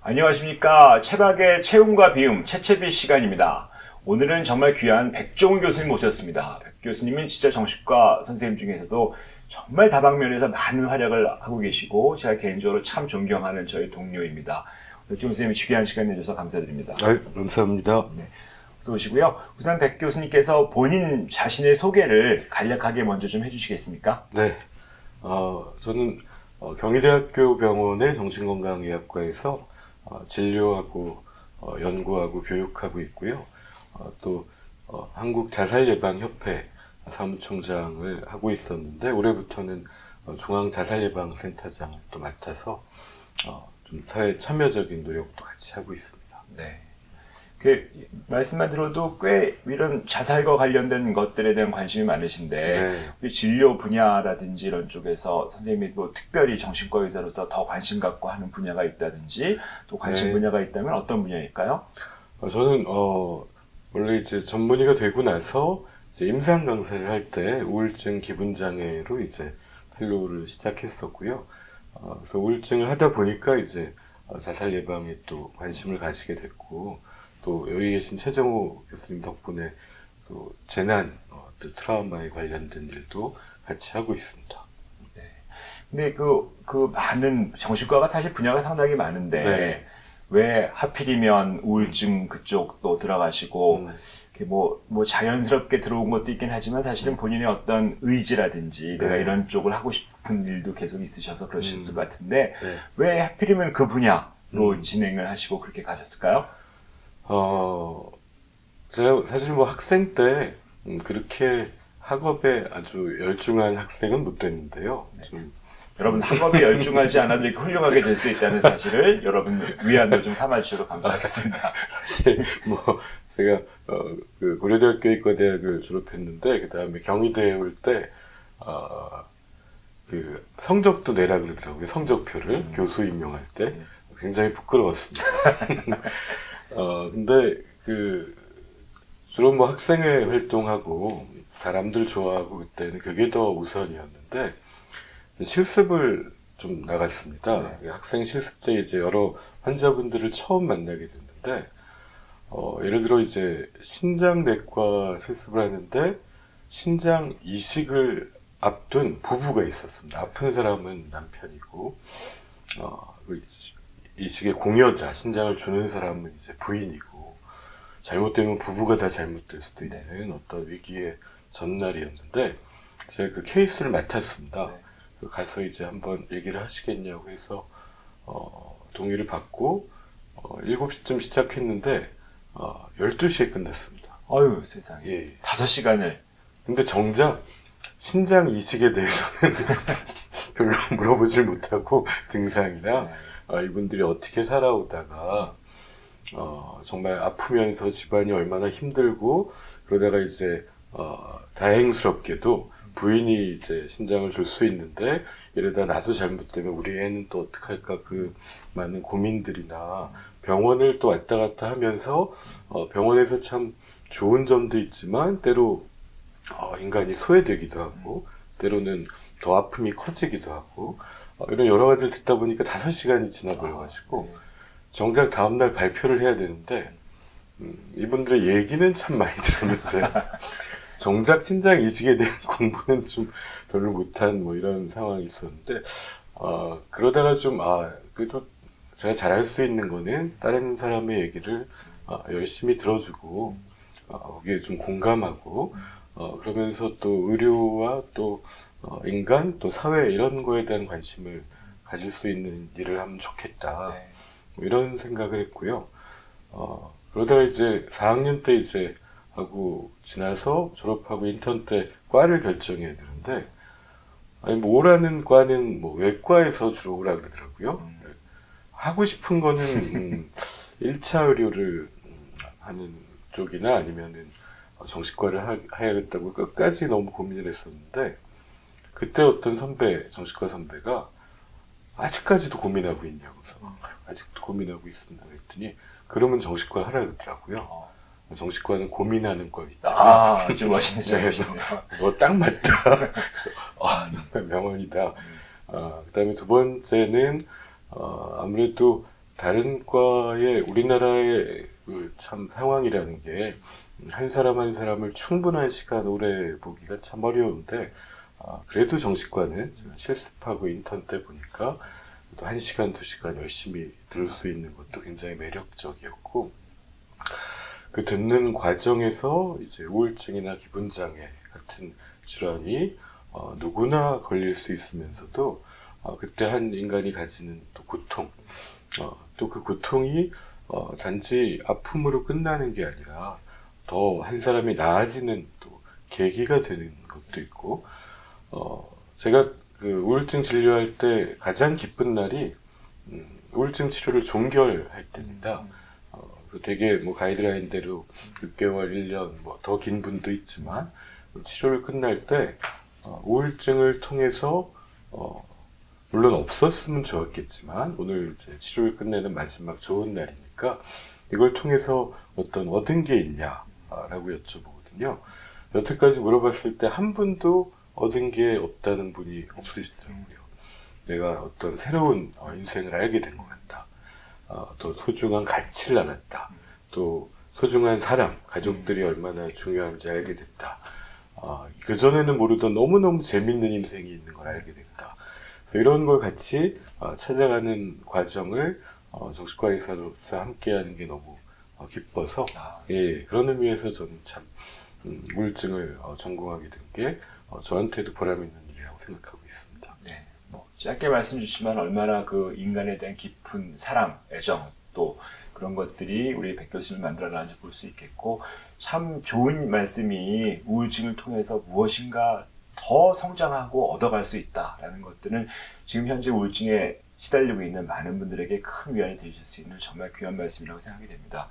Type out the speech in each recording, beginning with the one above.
안녕하십니까. 체박의 체움과 비움, 채채비 시간입니다. 오늘은 정말 귀한 백종훈 교수님 모셨습니다. 백 교수님은 진짜 정신과 선생님 중에서도 정말 다방면에서 많은 활약을 하고 계시고 제가 개인적으로 참 존경하는 저희 동료입니다. 백종훈 선생님이 귀한 시간 내주셔서 감사드립니다. 네, 감사합니다. 네, 어서 오시고요. 우선 백 교수님께서 본인 자신의 소개를 간략하게 먼저 좀 해주시겠습니까? 네, 저는 경희대학교 병원의 정신건강의학과에서 진료하고 연구하고 교육하고 있고요. 또 한국자살예방협회 사무총장을 하고 있었는데 올해부터는 중앙자살예방센터장을 또 맡아서 좀 사회 참여적인 노력도 같이 하고 있습니다. 네. 말씀만 들어도 꽤 이런 자살과 관련된 것들에 대한 관심이 많으신데 네. 진료 분야라든지 이런 쪽에서 선생님이 뭐 특별히 정신과 의사로서 더 관심 갖고 하는 분야가 있다든지 또 관심 네. 분야가 있다면 어떤 분야일까요? 저는 원래 이제 전문의가 되고 나서 이제 임상 강사를 할 때 우울증 기분장애로 이제 펠로우를 시작했었고요. 그래서 우울증을 하다 보니까 이제 자살 예방에 또 관심을 가지게 됐고, 또 여기 계신 최정호 교수님 덕분에 또 재난, 또 트라우마에 관련된 일도 같이 하고 있습니다. 네. 근데 그 많은 정신과가 사실 분야가 상당히 많은데 네. 왜 하필이면 우울증 그쪽도 들어가시고 이렇게 뭐 자연스럽게 들어온 것도 있긴 하지만 사실은 본인의 어떤 의지라든지 내가 이런 쪽을 하고 싶은 일도 계속 있으셔서 그러실 것 같은데 네. 왜 하필이면 그 분야로 진행을 하시고 그렇게 가셨을까요? 제가 사실 뭐 학생 때 그렇게 학업에 아주 열중한 학생은 못 됐는데요. 좀 여러분 학업에 열중하지 않아도 이렇게 훌륭하게 될 수 있다는 사실을 여러분 위안으로 좀 삼아주셔도 감사하겠습니다. 사실 뭐 제가 그 고려대학교 의과대학을 졸업했는데 그 다음에 경희대에 올 때 그 성적도 내라 그러더라고요. 성적표를 교수 임명할 때 굉장히 부끄러웠습니다. 근데 주로 뭐 학생회 활동하고 사람들 좋아하고 그때는 그게 더 우선이었는데 실습을 좀 나갔습니다. 학생 실습 때 이제 여러 환자분들을 처음 만나게 됐는데 예를 들어 이제 신장내과 실습을 하는데 신장 이식을 앞둔 부부가 있었습니다. 아픈 사람은 남편이고 이식의 공여자, 신장을 주는 사람은 이제 부인이고, 잘못되면 부부가 다 잘못될 수도 있는 어떤 위기의 전날이었는데, 제가 그 케이스를 맡았습니다. 가서 이제 한번 얘기를 하시겠냐고 해서, 동의를 받고, 7시쯤 시작했는데, 12시에 끝났습니다. 어휴, 세상에. 예. 5시간을. 근데 정작, 신장 이식에 대해서는 별로 물어보질 못하고, 증상이나, 이분들이 어떻게 살아오다가 정말 아프면서 집안이 얼마나 힘들고 그러다가 이제 다행스럽게도 부인이 이제 신장을 줄 수 있는데 이러다 나도 잘못되면 우리 애는 또 어떡할까 그 많은 고민들이나 병원을 또 왔다 갔다 하면서 병원에서 참 좋은 점도 있지만 때로 인간이 소외되기도 하고 때로는 더 아픔이 커지기도 하고 이런 여러 가지를 듣다 보니까 5시간이 지나버려가지고 정작 다음날 발표를 해야 되는데 이분들의 얘기는 참 많이 들었는데 정작 신장 이식에 대한 공부는 좀 별로 못한 뭐 이런 상황이 있었는데 그러다가 좀 그래도 제가 잘할 수 있는 거는 다른 사람의 얘기를 열심히 들어주고 거기에 좀 공감하고 그러면서 또 의료와 또 인간 또 사회 이런 거에 대한 관심을 가질 수 있는 일을 하면 좋겠다. 뭐 이런 생각을 했고요. 그러다가 이제 4학년 때 이제 하고 지나서 졸업하고 인턴 때 과를 결정해야 되는데 뭐 오라는 과는 뭐 외과에서 주로 오라 그러더라고요. 하고 싶은 거는 1차 의료를 하는 쪽이나 아니면은 정신과를 해야겠다고 끝까지 너무 고민을 했었는데 그때 어떤 정신과 선배가 아직까지도 고민하고 있냐고 해서 아직도 고민하고 있습니다 했더니 그러면 정신과 하라 그러더라고요. 정신과는 고민하는 과이기 때문에 좀 멋있는 점이시네요. 딱 맞다. 그래서 정말 명언이다. 그 다음에 두 번째는 아무래도 다른 과의 우리나라의 그 참 상황이라는 게 한 사람 한 사람을 충분한 시간 오래 보기가 참 어려운데 그래도 정신과는 실습하고 인턴 때 보니까 또 1시간, 2시간 열심히 들을 수 있는 것도 굉장히 매력적이었고 그 듣는 과정에서 이제 우울증이나 기분장애 같은 질환이 누구나 걸릴 수 있으면서도 그때 한 인간이 가지는 또 고통 또 그 고통이 단지 아픔으로 끝나는 게 아니라 더 한 사람이 나아지는 또 계기가 되는 것도 있고 제가 그 우울증 진료할 때 가장 기쁜 날이 우울증 치료를 종결할 때입니다. 되게 뭐 가이드라인대로 6개월, 1년 뭐 더 긴 분도 있지만 치료를 끝날 때 우울증을 통해서 물론 없었으면 좋았겠지만 오늘 이제 치료를 끝내는 마지막 좋은 날이니까 이걸 통해서 어떤 얻은 게 있냐라고 여쭤보거든요. 여태까지 물어봤을 때 한 분도 얻은 게 없다는 분이 없으시더라고요. 내가 어떤 새로운 인생을 알게 된 것 같다. 또 소중한 가치를 알았다. 또 소중한 사람, 가족들이 얼마나 중요한지 알게 됐다. 그전에는 모르던 너무너무 재밌는 인생이 있는 걸 알게 됐다. 그래서 이런 걸 같이 찾아가는 과정을 정신과 의사로서 함께하는 게 너무 기뻐서 예, 그런 의미에서 저는 참 우울증을 전공하게 된 게 저한테도 보람 있는 일이라고 생각하고 있습니다. 네, 뭐 짧게 말씀 주시면 얼마나 그 인간에 대한 깊은 사랑, 애정 또 그런 것들이 우리 백 교수님을 만들어내는지 볼 수 있겠고 참 좋은 말씀이 우울증을 통해서 무엇인가 더 성장하고 얻어갈 수 있다라는 것들은 지금 현재 우울증에 시달리고 있는 많은 분들에게 큰 위안이 되실 수 있는 정말 귀한 말씀이라고 생각이 됩니다.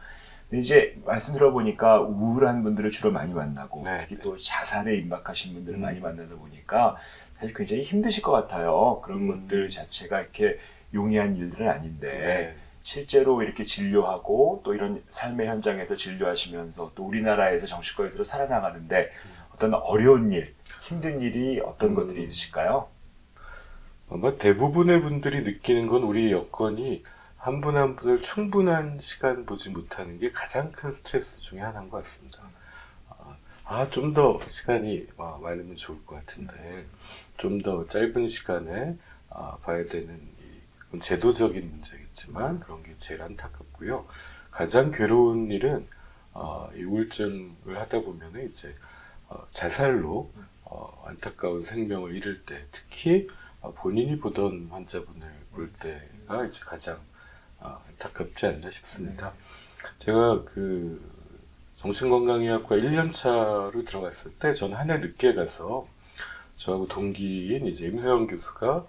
근데 이제 말씀 들어보니까 우울한 분들을 주로 많이 만나고 네. 특히 또 자살에 임박하신 분들을 많이 만나다 보니까 사실 굉장히 힘드실 것 같아요. 그런 것들 자체가 이렇게 용이한 일들은 아닌데 네. 실제로 이렇게 진료하고 또 이런 삶의 현장에서 진료하시면서 또 우리나라에서 정신과에서 살아나가는데 어떤 어려운 일, 힘든 일이 어떤 것들이 있으실까요? 아마 대부분의 분들이 느끼는 건 우리 여건이 한 분 한 분을 충분한 시간 보지 못하는 게 가장 큰 스트레스 중에 하나인 것 같습니다. 좀 더 시간이 많으면 좋을 것 같은데 좀 더 짧은 시간에 봐야 되는 이 제도적인 문제겠지만 그런 게 제일 안타깝고요. 가장 괴로운 일은 이 우울증을 하다 보면 이제 자살로 안타까운 생명을 잃을 때 특히 본인이 보던 환자분을 볼 때가 이제 가장 안타깝지 않나 싶습니다. 제가 그 정신건강의학과 1년차로 들어갔을 때 저는 한 해 늦게 가서 저하고 동기인 이제 임세영 교수가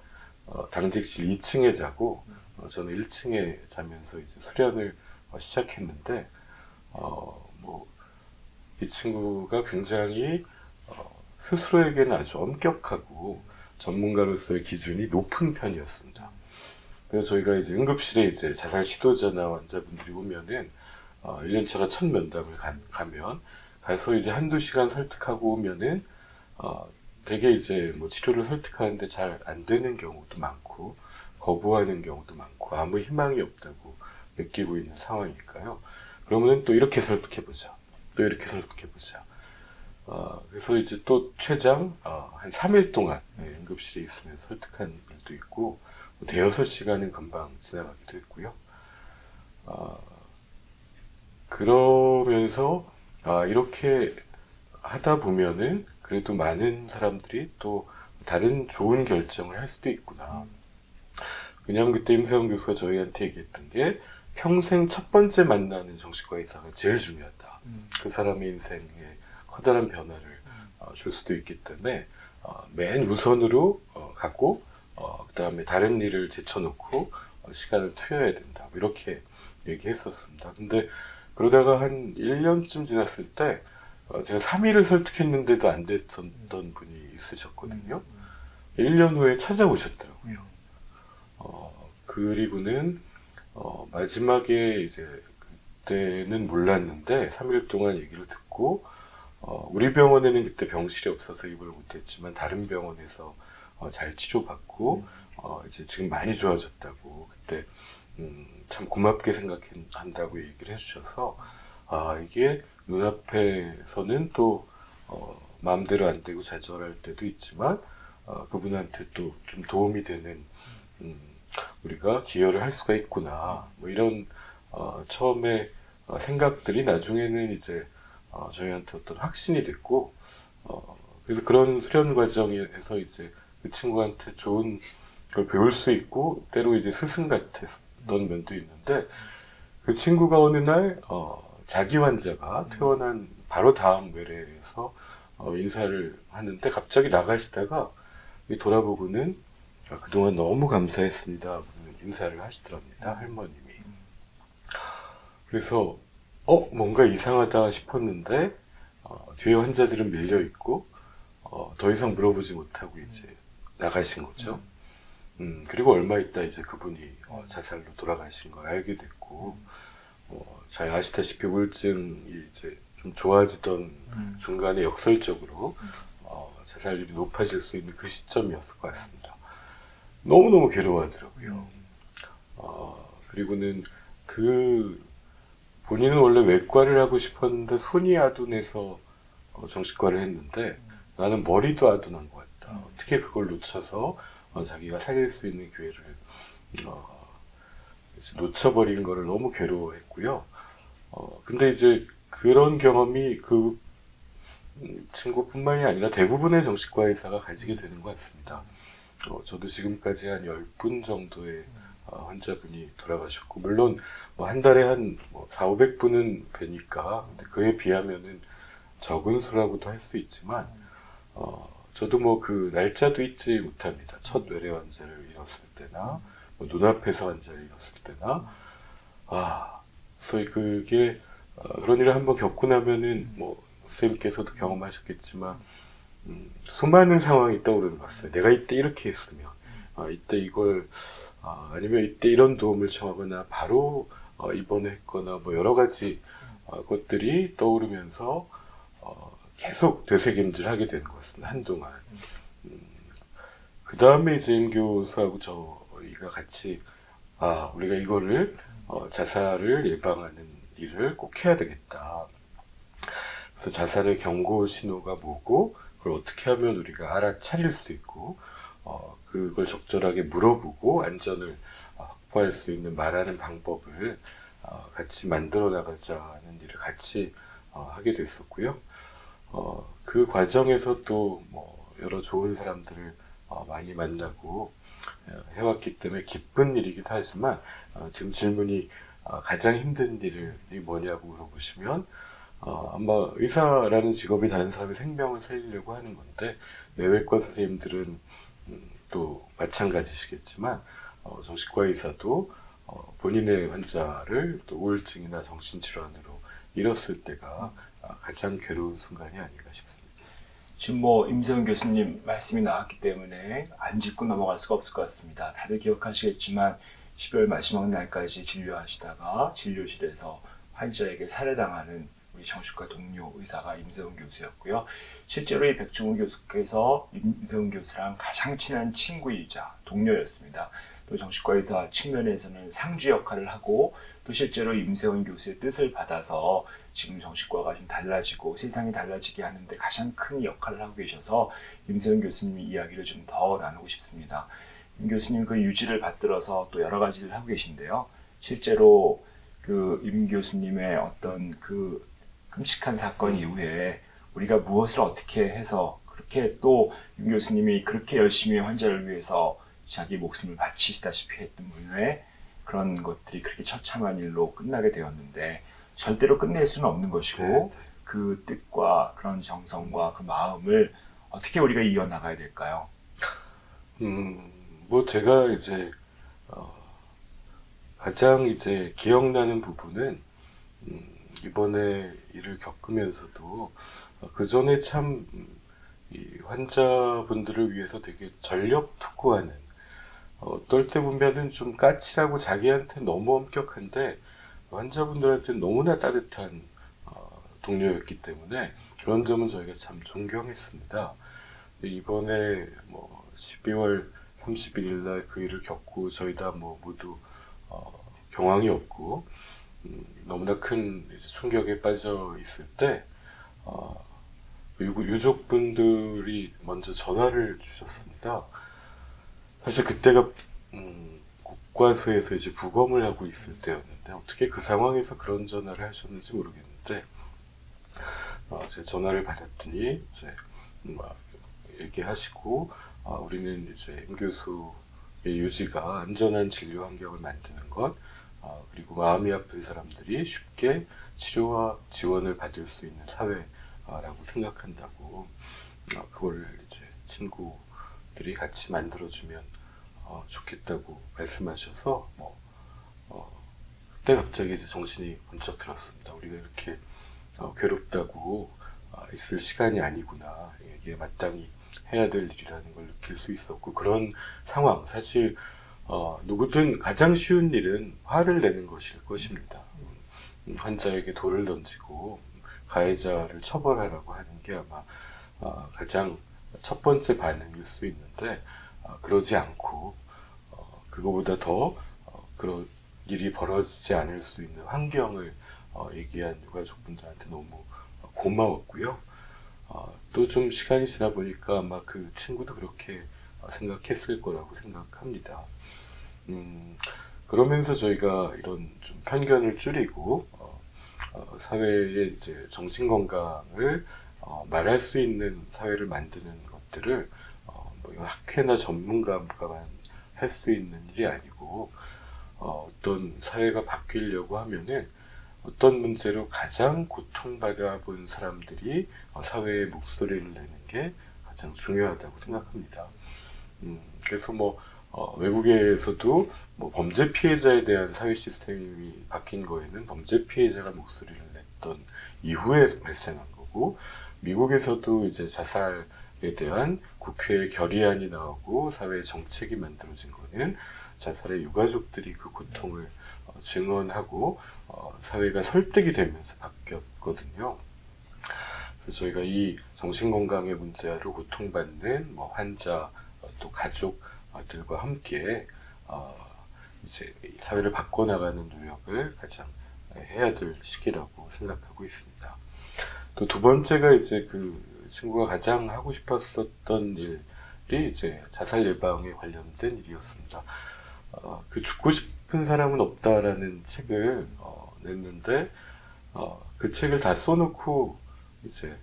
당직실 2층에 자고 저는 1층에 자면서 이제 수련을 시작했는데 이 친구가 굉장히 스스로에게는 아주 엄격하고 전문가로서의 기준이 높은 편이었습니다. 그래서 저희가 이제 응급실에 이제 자살 시도자나 환자분들이 오면은 1년차가 첫 면담을 가면 가서 이제 한두 시간 설득하고 오면은 되게 이제 뭐 치료를 설득하는데 잘 안 되는 경우도 많고 거부하는 경우도 많고 아무 희망이 없다고 느끼고 있는 상황이니까요. 그러면은 또 이렇게 설득해보자. 또 이렇게 설득해보자. 그래서 이제 또 최장 한 3일 동안 응급실에 있으면 설득한 일도 있고 대여섯 시간은 금방 지나가기도 했고요. 그러면서 이렇게 하다 보면은 그래도 많은 사람들이 또 다른 좋은 결정을 할 수도 있구나. 왜냐하면 그때 임세영 교수가 저희한테 얘기했던 게 평생 첫 번째 만나는 정신과 의사가 제일 중요하다. 그 사람의 인생에 커다란 변화를 줄 수도 있기 때문에 맨 우선으로 가고 그 다음에 다른 일을 제쳐놓고 시간을 투여해야 된다. 이렇게 얘기했었습니다. 근데 그러다가 한 1년쯤 지났을 때 제가 3일을 설득했는데도 안 됐던 분이 있으셨거든요. 1년 후에 찾아오셨더라고요. 그리고는 마지막에 이제 그때는 몰랐는데 3일 동안 얘기를 듣고 우리 병원에는 그때 병실이 없어서 입원을 못했지만 다른 병원에서 잘 치료받고 이제 지금 많이 좋아졌다고 그때 참 고맙게 생각한다고 얘기를 해주셔서 이게 눈앞에서는 또 마음대로 안 되고 좌절할 때도 있지만 그분한테 또 좀 도움이 되는 우리가 기여를 할 수가 있구나 뭐 이런 처음에 생각들이 나중에는 이제 저희한테 어떤 확신이 됐고 그래서 그런 수련 과정에서 이제 그 친구한테 좋은 걸 배울 수 있고 때로 이제 스승 같았던 면도 있는데 그 친구가 어느 날 자기 환자가 퇴원한 바로 다음 외래에서 인사를 하는데 갑자기 나가시다가 돌아보고는 그동안 너무 감사했습니다. 인사를 하시더랍니다. 할머님이. 그래서 뭔가 이상하다 싶었는데 뒤에 환자들은 밀려 있고 더 이상 물어보지 못하고 이제 나가신 거죠. 그리고 얼마 있다 이제 그분이 자살로 돌아가신 걸 알게 됐고 잘 아시다시피 우울증이 이제 좀 좋아지던 중간에 역설적으로 자살률이 높아질 수 있는 그 시점이었을 것 같습니다. 너무너무 괴로워하더라고요. 그리고는 본인은 원래 외과를 하고 싶었는데 손이 아둔해서 정신과를 했는데 나는 머리도 아둔한 것 같다. 어떻게 그걸 놓쳐서 자기가 살릴 수 있는 기회를 놓쳐버린 거를 너무 괴로워했고요. 근데 이제 그런 경험이 그 친구뿐만이 아니라 대부분의 정신과 의사가 가지게 되는 것 같습니다. 저도 지금까지 한 10분 정도의 환자분이 돌아가셨고, 물론 뭐 한 달에 한 400~500분은 뵈니까 그에 비하면은 적은 수라고도 할 수 있지만, 저도 뭐 그 날짜도 잊지 못합니다. 첫 외래 환자를 잃었을 때나, 뭐 눈앞에서 환자를 잃었을 때나, 그래서 그게 그런 일을 한번 겪고 나면은 뭐 선생님께서도 경험하셨겠지만 수많은 상황이 떠오르는 것 같아요. 내가 이때 이렇게 했으면, 이때 이걸 아니면 이때 이런 도움을 청하거나 바로 입원했거나 뭐 여러 가지 것들이 떠오르면서 계속 되새김질하게 되는 것 같습니다. 한동안. 그 다음에 이제 임 교수하고 저희가 같이 우리가 이거를 자살을 예방하는 일을 꼭 해야 되겠다. 그래서 자살의 경고 신호가 뭐고 그걸 어떻게 하면 우리가 알아차릴 수 있고 그걸 적절하게 물어보고 안전을 확보할 수 있는 말하는 방법을 같이 만들어 나가자는 일을 같이 하게 됐었고요. 그 과정에서 또 뭐 여러 좋은 사람들을 많이 만나고 해왔기 때문에 기쁜 일이기도 하지만 지금 질문이 가장 힘든 일이 뭐냐고 물어보시면 아마 의사라는 직업이 다른 사람의 생명을 살리려고 하는 건데 내외과 선생님들은 또 마찬가지시겠지만 정신과 의사도 본인의 환자를 또 우울증이나 정신질환으로 잃었을 때가 가장 괴로운 순간이 아닌가 싶습니다. 지금 뭐 임세훈 교수님 말씀이 나왔기 때문에 안 짚고 넘어갈 수가 없을 것 같습니다. 다들 기억하시겠지만 12월 마지막 날까지 진료하시다가 진료실에서 환자에게 살해당하는 우리 정신과 동료 의사가 임세훈 교수였고요. 실제로 이 백종훈 교수께서 임세훈 교수랑 가장 친한 친구이자 동료였습니다. 또 정신과 의사 측면에서는 상주 역할을 하고 또 실제로 임세훈 교수의 뜻을 받아서 지금 정신과가 좀 달라지고 세상이 달라지게 하는데 가장 큰 역할을 하고 계셔서 임세훈 교수님 이야기를 좀 더 나누고 싶습니다. 임 교수님 그 유지를 받들어서 또 여러 가지를 하고 계신데요. 실제로 그 임 교수님의 어떤 그 끔찍한 사건 이후에 우리가 무엇을 어떻게 해서 그렇게 또 임 교수님이 그렇게 열심히 환자를 위해서 자기 목숨을 바치시다시피 했던 분의 그런 것들이 그렇게 처참한 일로 끝나게 되었는데 절대로 끝낼 수는 없는 것이고 그 뜻과 그런 정성과 그 마음을 어떻게 우리가 이어나가야 될까요? 뭐 제가 이제 가장 이제 기억나는 부분은 이번에 일을 겪으면서도 그 전에 참 이 환자분들을 위해서 되게 전력 투구하는 어떨 때 보면은 좀 까칠하고 자기한테 너무 엄격한데 환자분들한테는 너무나 따뜻한 동료였기 때문에 그런 점은 저희가 참 존경했습니다. 이번에 뭐 12월 31일 날 그 일을 겪고 저희 다 뭐 모두 경황이 없고 너무나 큰 이제 충격에 빠져 있을 때 유족분들이 먼저 전화를 주셨습니다. 사실 그때가 국과수에서 이제 부검을 하고 있을 때였는데 어떻게 그 상황에서 그런 전화를 하셨는지 모르겠는데 제가 전화를 받았더니 이제 얘기하시고 우리는 이제 임 교수의 유지가 안전한 진료 환경을 만드는 것 그리고 마음이 아픈 사람들이 쉽게 치료와 지원을 받을 수 있는 사회라고 생각한다고 그걸 이제 친구들이 같이 만들어주면 좋겠다고 말씀하셔서 그때 갑자기 이제 정신이 번쩍 들었습니다. 우리가 이렇게 괴롭다고 있을 시간이 아니구나. 이게 마땅히 해야 될 일이라는 걸 느낄 수 있었고 그런 상황 사실 누구든 가장 쉬운 일은 화를 내는 것일 것입니다. 환자에게 돌을 던지고 가해자를 처벌하라고 하는 게 아마 가장 첫 번째 반응일 수 있는데 그러지 않고 그거보다 더 그런 일이 벌어지지 않을 수 있는 환경을 얘기한 유가족분들한테 너무 고마웠고요. 또 좀 시간이 지나 보니까 아마 그 친구도 그렇게 생각했을 거라고 생각합니다. 그러면서 저희가 이런 좀 편견을 줄이고 사회의 이제 정신 건강을 말할 수 있는 사회를 만드는 것들을 뭐 학회나 전문가만 할 수 있는 일이 아니고 어떤 사회가 바뀌려고 하면은 어떤 문제로 가장 고통받아 본 사람들이 사회의 목소리를 내는 게 가장 중요하다고 생각합니다. 그래서 외국에서도 범죄 피해자에 대한 사회 시스템이 바뀐 거에는 범죄 피해자가 목소리를 냈던 이후에 발생한 거고, 미국에서도 이제 자살에 대한 국회의 결의안이 나오고 사회 정책이 만들어진 거는 자살의 유가족들이 그 고통을 증언하고 사회가 설득이 되면서 바뀌었거든요. 그래서 저희가 이 정신건강의 문제로 고통받는 환자 또 가족들과 함께 이제 사회를 바꿔나가는 노력을 가장 해야 될 시기라고 생각하고 있습니다. 또 두 번째가 이제 그 친구가 가장 하고 싶었었던 일이 이제 자살 예방에 관련된 일이었습니다. 그 죽고 싶은 사람은 없다라는 책을 냈는데 그 책을 다 써놓고 이제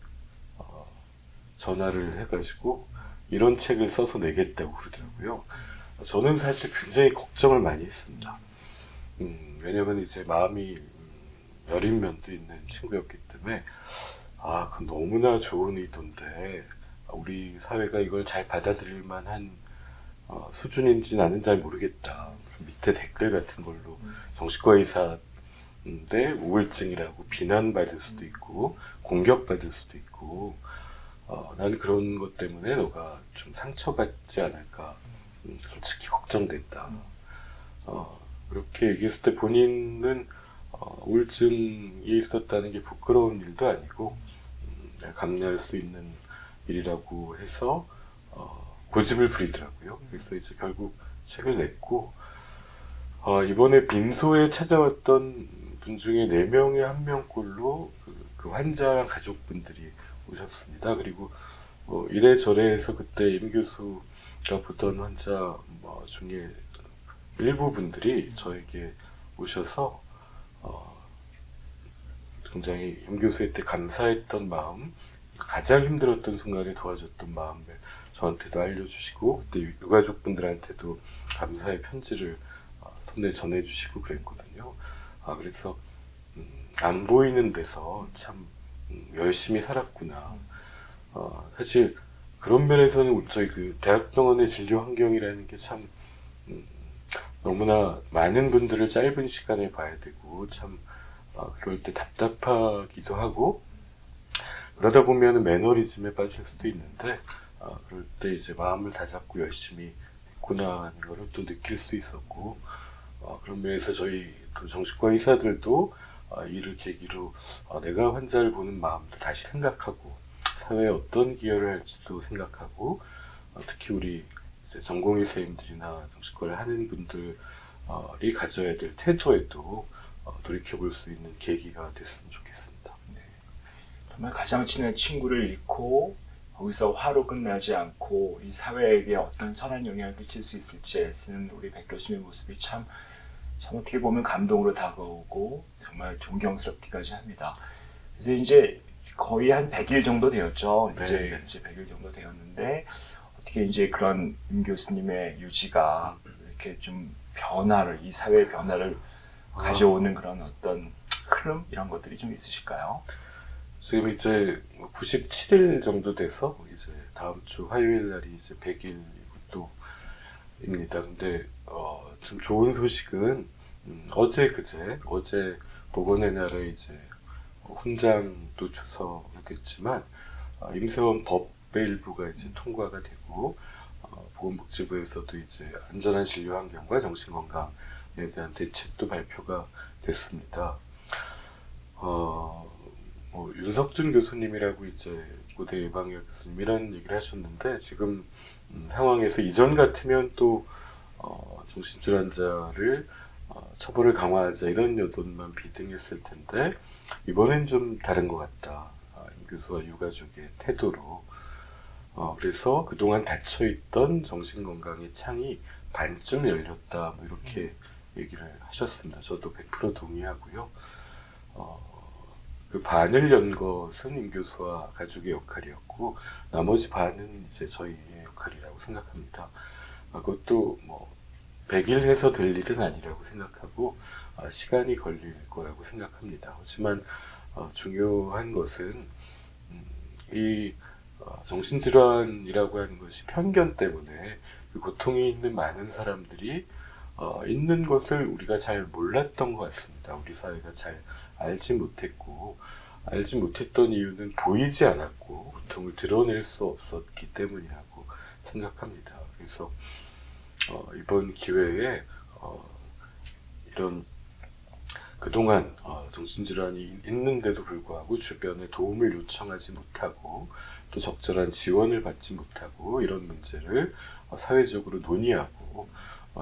전화를 해가지고 이런 책을 써서 내겠다고 그러더라고요. 저는 사실 굉장히 걱정을 많이 했습니다. 왜냐면 이제 마음이 여린 면도 있는 친구였기 때문에 그건 너무나 좋은 의도인데 우리 사회가 이걸 잘 받아들일 만한 수준인지 나는 잘 모르겠다. 밑에 댓글 같은 걸로 정신과 의사인데 우울증이라고 비난받을 수도 있고 공격받을 수도 있고 나는 그런 것 때문에 너가 좀 상처받지 않을까 솔직히 걱정된다. 그렇게 얘기했을 때 본인은 우울증이 있었다는 게 부끄러운 일도 아니고 감내할 수 있는 일이라고 해서 고집을 부리더라고요. 그래서 이제 결국 책을 냈고 이번에 빈소에 찾아왔던 분 중에 4명의 1명꼴로 그 환자랑 가족분들이 오셨습니다. 그리고 이래저래 해서 그때 임 교수가 보던 환자 중에 일부 분들이 저에게 오셔서 굉장히 임 교수한테 감사했던 마음, 가장 힘들었던 순간에 도와줬던 마음을 저한테도 알려주시고 그때 유가족분들한테도 감사의 편지를 손에 전해주시고 그랬거든요. 그래서 안 보이는 데서 참 열심히 살았구나. 사실 그런 면에서는 저희 그 대학병원의 진료 환경이라는 게 참 너무나 많은 분들을 짧은 시간에 봐야 되고 참 그럴 때 답답하기도 하고 그러다 보면 매너리즘에 빠질 수도 있는데 그럴 때 이제 마음을 다잡고 열심히 했구나 하는 거를 또 느낄 수 있었고 그런 면에서 저희 또 정신과 의사들도 이를 계기로 내가 환자를 보는 마음도 다시 생각하고 사회에 어떤 기여를 할지도 생각하고 특히 우리 이제 전공의 선생님들이나 정신과를 하는 분들 이 가져야 될 태도에도 돌이켜볼 수 있는 계기가 됐으면 좋겠습니다. 정말 가장 친한 친구를 잃고 거기서 화로 끝나지 않고 이 사회에게 어떤 선한 영향을 끼칠 수 있을지 애쓰는 우리 백 교수님의 모습이 참 어떻게 보면 감동으로 다가오고 정말 존경스럽기까지 합니다. 그래서 이제 거의 한 100일 정도 되었죠. 네. 이제 100일 정도 되었는데 어떻게 이제 그런 임 교수님의 유지가 이렇게 좀 변화를, 이 사회의 변화를 가져오는 그런 어떤 흐름 이런 것들이 좀 있으실까요? 지금 이제 97일 정도 돼서 이제 다음 주 화요일 날이 이제 100일입니다. 근데 좀 좋은 소식은 어제 보건의 날에 이제 훈장도 주서됐지만 임세원 법의 일부가 이제 통과가 되고 보건복지부에서도 이제 안전한 진료 환경과 정신건강에 대한 대책도 발표가 됐습니다. 윤석준 교수님이라고 이제 고대 예방의학 교수님 이런 얘기를 하셨는데 지금 상황에서 이전 같으면 또 정신질환자를 처벌을 강화하자 이런 여론만 비등했을 텐데 이번엔 좀 다른 것 같다. 임 교수와 유가족의 태도로 그래서 그동안 닫혀있던 정신건강의 창이 반쯤 열렸다 뭐 이렇게 얘기를 하셨습니다. 저도 100% 동의하고요. 그 반을 연 것은 임 교수와 가족의 역할이었고 나머지 반은 이제 저희의 역할이라고 생각합니다. 그것도 뭐 100일 해서 될 일은 아니라고 생각하고 시간이 걸릴 거라고 생각합니다. 하지만 중요한 것은 이 정신질환이라고 하는 것이 편견 때문에 그 고통이 있는 많은 사람들이 있는 것을 우리가 잘 몰랐던 것 같습니다. 우리 사회가 잘 알지 못했던 이유는 보이지 않았고 고통을 드러낼 수 없었기 때문이라고 생각합니다. 그래서 이번 기회에 이런 그동안 정신질환이 있는데도 불구하고 주변에 도움을 요청하지 못하고 또 적절한 지원을 받지 못하고 이런 문제를 사회적으로 논의하고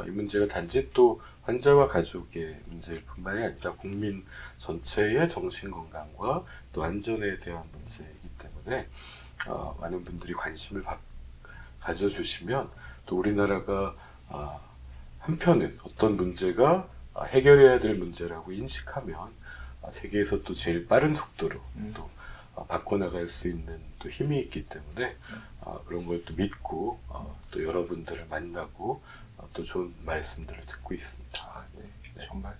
이 문제가 단지 또 환자와 가족의 문제일 뿐만이 아니라 국민 전체의 정신건강과 또 안전에 대한 문제이기 때문에 많은 분들이 관심을 가져주시면 또 우리나라가 한편은 어떤 문제가 해결해야 될 문제라고 인식하면 세계에서 또 제일 빠른 속도로 또 바꿔나갈 수 있는 또 힘이 있기 때문에 그런 걸 또 믿고 또 여러분들을 만나고 또 좋은 말씀들을 듣고 있습니다. 네. 정말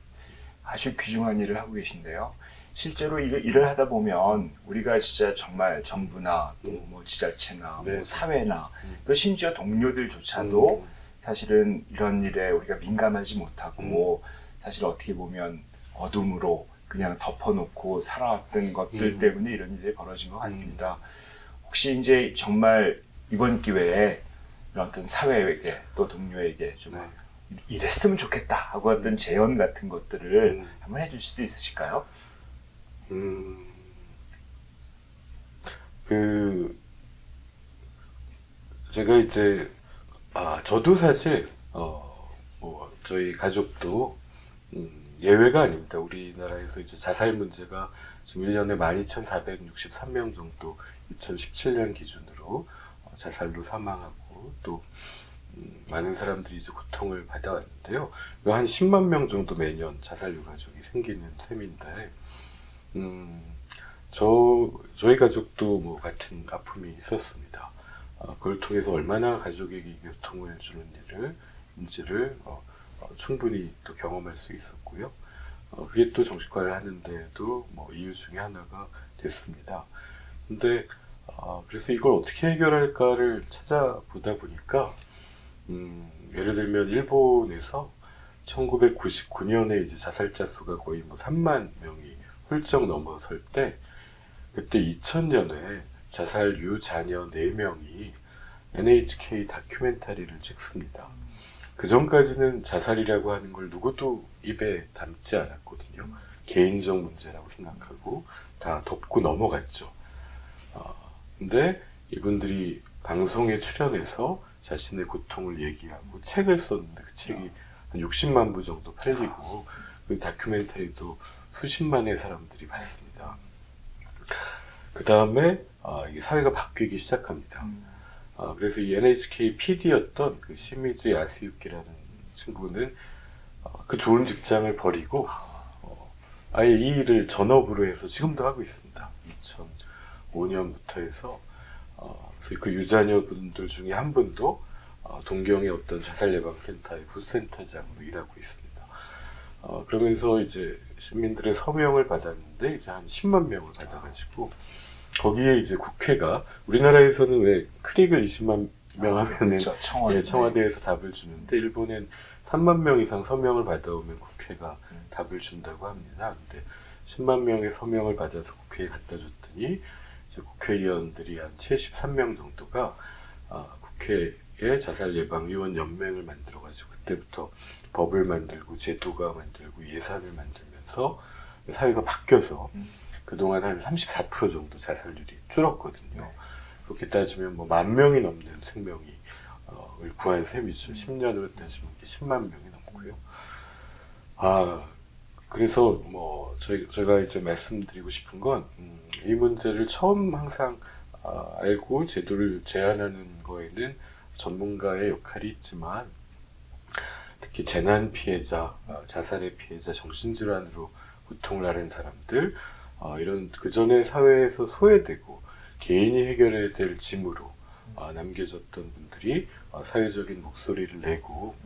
아주 귀중한 일을 하고 계신데요. 실제로 일을 하다 보면 우리가 진짜 정말 정부나 또 뭐 지자체나 네. 뭐 사회나 또 심지어 동료들조차도 사실은 이런 일에 우리가 민감하지 못하고 사실 어떻게 보면 어둠으로 그냥 덮어놓고 살아왔던 것들 때문에 이런 일이 벌어진 것 같습니다. 혹시 이제 정말 이번 기회에 어떤 사회에게 또 동료에게 좀 이랬으면 좋겠다 하고 어떤 제언 같은 것들을 한번 해주실 수 있으실까요? 제가 이제 저도 사실 뭐 저희 가족도 예외가 아닙니다. 우리나라에서 이제 자살 문제가 지금 1년에 12,463명 정도 2017년 기준으로 자살로 사망하고 또 많은 사람들이 이제 고통을 받아왔는데요. 한 10만 명 정도 매년 자살 유가족이 생기는 셈인데 저희 가족도 뭐 같은 아픔이 있었습니다. 그걸 통해서 얼마나 가족에게 고통을 주는 인지를 충분히 또 경험할 수 있었고요. 그게 또 정신과를 하는데도 뭐 이유 중에 하나가 됐습니다. 근데 그래서 이걸 어떻게 해결할까를 찾아보다 보니까 예를 들면 일본에서 1999년에 이제 자살자 수가 거의 뭐 3만 명이 훌쩍 넘어설 때 그때 2000년에 자살 유자녀 4명이 NHK 다큐멘터리를 찍습니다. 그 전까지는 자살이라고 하는 걸 누구도 입에 담지 않았거든요. 개인적 문제라고 생각하고 다 덮고 넘어갔죠. 근데 이분들이 방송에 출연해서 자신의 고통을 얘기하고 책을 썼는데 그 책이 한 60만 부 정도 팔리고 그 다큐멘터리도 수십만의 사람들이 봤습니다. 그 다음에 이게 사회가 바뀌기 시작합니다. 그래서 이 NHK PD였던 그 시미즈 야스유키라는 친구는 그 좋은 직장을 버리고 아예 이 일을 전업으로 해서 지금도 하고 있습니다. 2005년부터 해서 그래서 그 유자녀분들 중에 한 분도 동경의 어떤 자살예방센터의 부센터장으로 일하고 있습니다. 그러면서 이제 시민들의 서명을 받았는데 이제 한 10만 명을 받아가지고 거기에 이제 국회가 우리나라에서는 왜 클릭을 20만 명 하면은 그렇죠. 청와대. 예, 청와대에서 답을 주는데 일본은 3만 명 이상 서명을 받아오면 국회가 답을 준다고 합니다. 근데 10만 명의 서명을 받아서 국회에 갖다 줬더니 이제 국회의원들이 한 73명 정도가 국회에 자살예방위원 연맹을 만들어가지고 그때부터 법을 만들고 제도가 만들고 예산을 만들면서 사회가 바뀌어서 그동안 한 34% 정도 자살률이 줄었거든요. 네. 그렇게 따지면 뭐 10,000명이 넘는 생명이 구한 셈이죠. 10년으로 따지면 10만 명이 넘고요. 그래서 뭐 제가 이제 말씀드리고 싶은 건 이 문제를 처음 항상 알고 제도를 제안하는 거에는 전문가의 역할이 있지만 특히 재난 피해자, 자살의 피해자, 정신질환으로 고통을 앓은 사람들 이런 그전에 사회에서 소외되고 개인이 해결해야 될 짐으로 남겨졌던 분들이 사회적인 목소리를 내고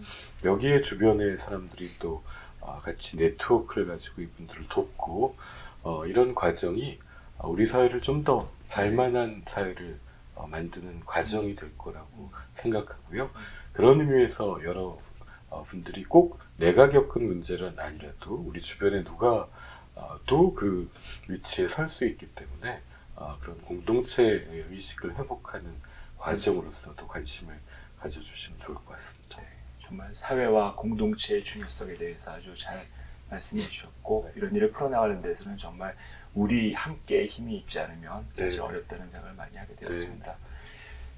여기에 주변의 사람들이 또 같이 네트워크를 가지고 이분들을 돕고 이런 과정이 우리 사회를 좀 더 살만한 사회를 만드는 과정이 될 거라고 생각하고요. 그런 의미에서 여러 분들이 꼭 내가 겪은 문제는 아니라도 우리 주변에 누가 또 그 위치에 설 수 있기 때문에 그런 공동체의 의식을 회복하는 과정으로서도 관심을 가져주시면 좋을 것 같습니다. 네, 정말 사회와 공동체의 중요성에 대해서 아주 잘 말씀해 주셨고 이런 일을 풀어나가는 데서는 정말 우리 함께 힘이 있지 않으면 사실 어렵다는 생각을 많이 하게 되었습니다.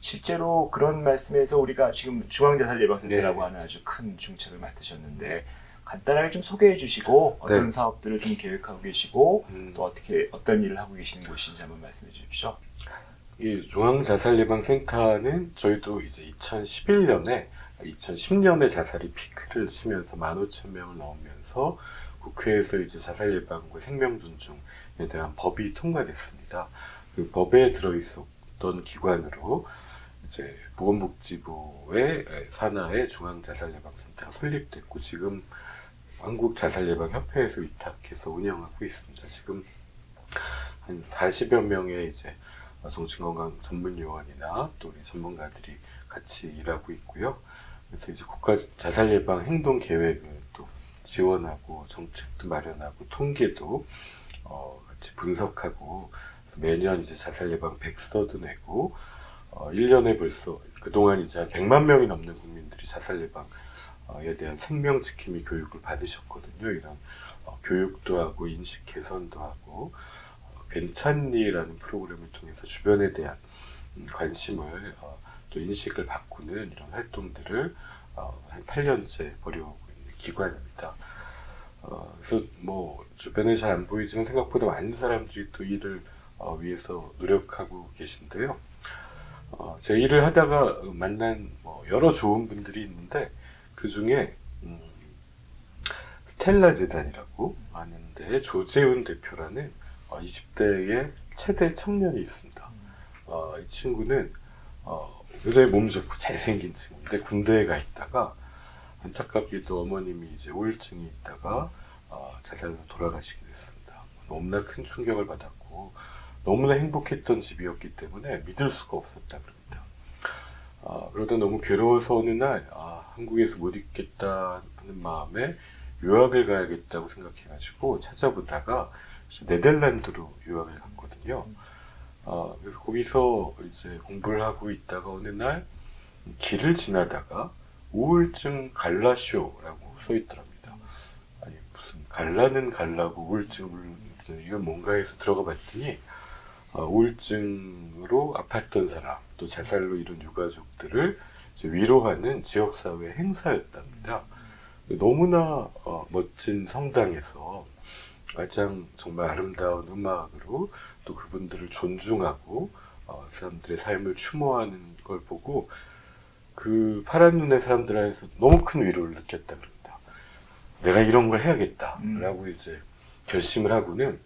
실제로 그런 말씀에서 우리가 지금 중앙자살예방센터라고 하는 아주 큰 중책을 맡으셨는데 간단하게 좀 소개해 주시고 어떤 사업들을 좀 계획하고 계시고 또 어떤 일을 하고 계시는 곳인지 한번 말씀해 주십시오. 이 중앙자살예방센터는 저희도 이제 2010년에 자살이 피크를 치면서 15,000명을 넘으면서 국회에서 이제 자살예방과 생명존중에 대한 법이 통과됐습니다. 그 법에 들어있었던 기관으로 이제 보건복지부의 산하의 중앙자살예방센터가 설립됐고 지금 한국자살예방협회에서 위탁해서 운영하고 있습니다. 지금 한 40여 명의 이제 정신건강 전문요원이나 또 우리 전문가들이 같이 일하고 있고요. 그래서 이제 국가 자살예방 행동 계획을 또 지원하고 정책도 마련하고 통계도 같이 분석하고 매년 이제 자살예방 백서도 내고 1년에 벌써 그동안 이제 한 100만 명이 넘는 국민들이 자살예방에 대한 생명지킴이 교육을 받으셨거든요. 이런 교육도 하고 인식 개선도 하고 괜찮니라는 프로그램을 통해서 주변에 대한 관심을 또 인식을 바꾸는 이런 활동들을 한 8년째 벌여오고 있는 기관입니다. 그래서 뭐 주변에 잘 안 보이지만 생각보다 많은 사람들이 또 일을 위해서 노력하고 계신데요. 제 일을 하다가 만난 여러 좋은 분들이 있는데 그 중에 스텔라 재단이라고 하는데 조재훈 대표라는 20대의 최대 청년이 있습니다. 이 친구는 굉장히 몸 좋고 잘생긴 친구인데 군대에 가 있다가 안타깝게도 어머님이 이제 우울증이 있다가 자살로 돌아가시게 됐습니다. 너무나 큰 충격을 받았고 너무나 행복했던 집이었기 때문에 믿을 수가 없었다 그럽니다. 그러다 너무 괴로워서 어느 날 한국에서 못 있겠다는 마음에 유학을 가야겠다고 생각해가지고 찾아보다가 네덜란드로 유학을 갔거든요. 그래서 거기서 이제 공부를 하고 있다가 어느 날 길을 지나다가 우울증 갈라쇼라고 써 있더랍니다. 아니 무슨 갈라는 갈라고 우울증을 이건 뭔가 해서 들어가 봤더니 우울증으로 아팠던 사람 또 자살로 이룬 유가족들을 이제 위로하는 지역사회 행사였답니다. 너무나 멋진 성당에서 가장 정말 아름다운 음악으로 또 그분들을 존중하고 사람들의 삶을 추모하는 걸 보고 그 파란 눈의 사람들 안에서 너무 큰 위로를 느꼈다 그럽니다. 내가 이런 걸 해야겠다라고 이제 결심을 하고는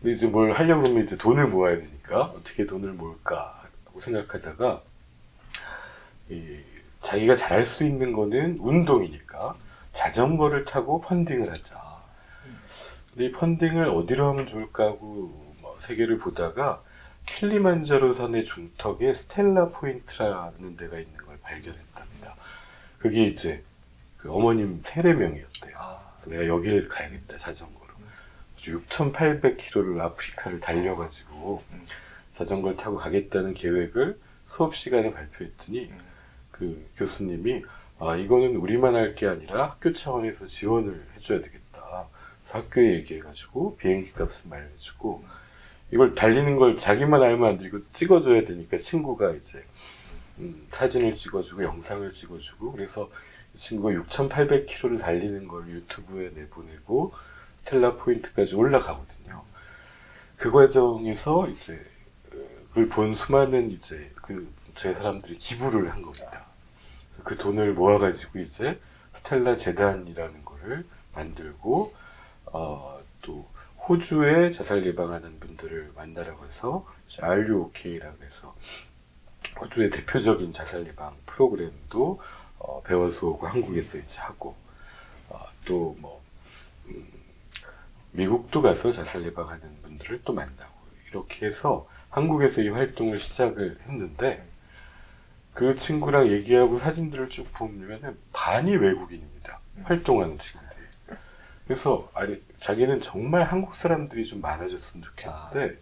근데 이제 뭘 하려고 하면 이제 돈을 모아야 되니까 어떻게 돈을 모을까 하고 생각하다가 자기가 잘할 수 있는 거는 운동이니까 자전거를 타고 펀딩을 하자. 근데 이 펀딩을 어디로 하면 좋을까 하고 세계를 보다가 킬리만자로 산의 중턱에 스텔라 포인트라는 데가 있는 걸 발견했답니다. 그게 이제 그 어머님 세례명이었대요. 그래서 내가 여기를 가야겠다 자전거로. 6,800km를 아프리카를 달려가지고 자전거를 타고 가겠다는 계획을 수업 시간에 발표했더니 그 교수님이 이거는 우리만 할 게 아니라 학교 차원에서 지원을 해줘야 되겠다. 그래서 학교에 얘기해가지고 비행기 값을 마련해주고 이걸 달리는 걸 자기만 알면 안 되고 찍어줘야 되니까 친구가 이제 사진을 찍어주고 영상을 찍어주고 그래서 이 친구가 6,800km를 달리는 걸 유튜브에 내보내고 스텔라 포인트까지 올라가거든요. 그 과정에서 이제 그걸 본 수많은 이제 제 사람들이 기부를 한 겁니다. 그 돈을 모아가지고 이제 스텔라 재단이라는 거를 만들고 또 호주에 자살 예방하는 분들을 만나러 가서 Are You OK라고 해서 호주의 대표적인 자살 예방 프로그램도 배워서 오고 한국에서 이제 하고 또 미국도 가서 자살 예방하는 분들을 또 만나고 이렇게 해서 한국에서 이 활동을 시작을 했는데 그 친구랑 얘기하고 사진들을 쭉 보면 반이 외국인입니다. 활동하는 친구들이. 그래서 자기는 정말 한국 사람들이 좀 많아졌으면 좋겠는데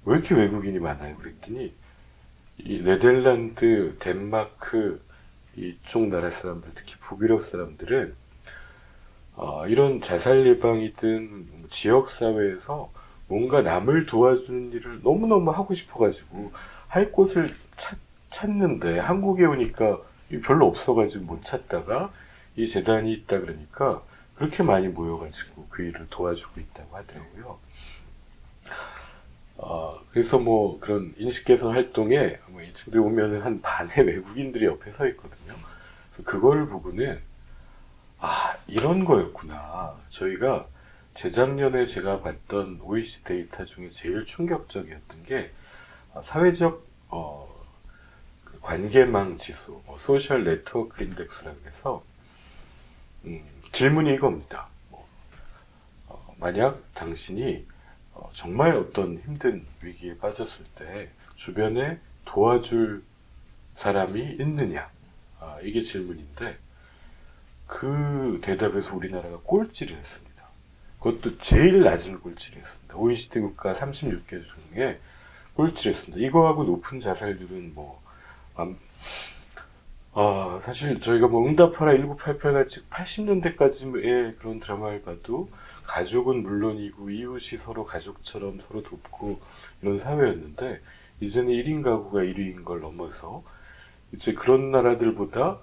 왜 이렇게 외국인이 많아요? 그랬더니 이 네덜란드, 덴마크 이쪽 나라 사람들, 특히 북유럽 사람들은 이런 자살 예방이든 지역 사회에서 뭔가 남을 도와주는 일을 너무너무 하고 싶어가지고 할 곳을 찾는데 한국에 오니까 별로 없어가지고 못 찾다가 이 재단이 있다 그러니까 그렇게 많이 모여가지고 그 일을 도와주고 있다고 하더라고요. 그래서 그런 인식개선 활동에 이 친구들이 오면은 한 반의 외국인들이 옆에 서 있거든요. 그래서 그거를 보고는 이런 거였구나. 저희가 재작년에 제가 봤던 OECD 데이터 중에 제일 충격적이었던 게 사회적 그 관계망 지수, 소셜 네트워크 인덱스라고 해서 질문이 이겁니다. 만약 당신이 정말 어떤 힘든 위기에 빠졌을 때 주변에 도와줄 사람이 있느냐? 이게 질문인데 그 대답에서 우리나라가 꼴찌를 했습니다. 그것도 제일 낮은 꼴찌를 했습니다. OECD 국가 36개 중에 꼴찌를 했습니다. 이거하고 높은 자살률은 사실 저희가 응답하라 1988 같이 80년대까지의 그런 드라마를 봐도 가족은 물론이고 이웃이 서로 가족처럼 서로 돕고 이런 사회였는데 이제는 1인 가구가 1위인 걸 넘어서 이제 그런 나라들보다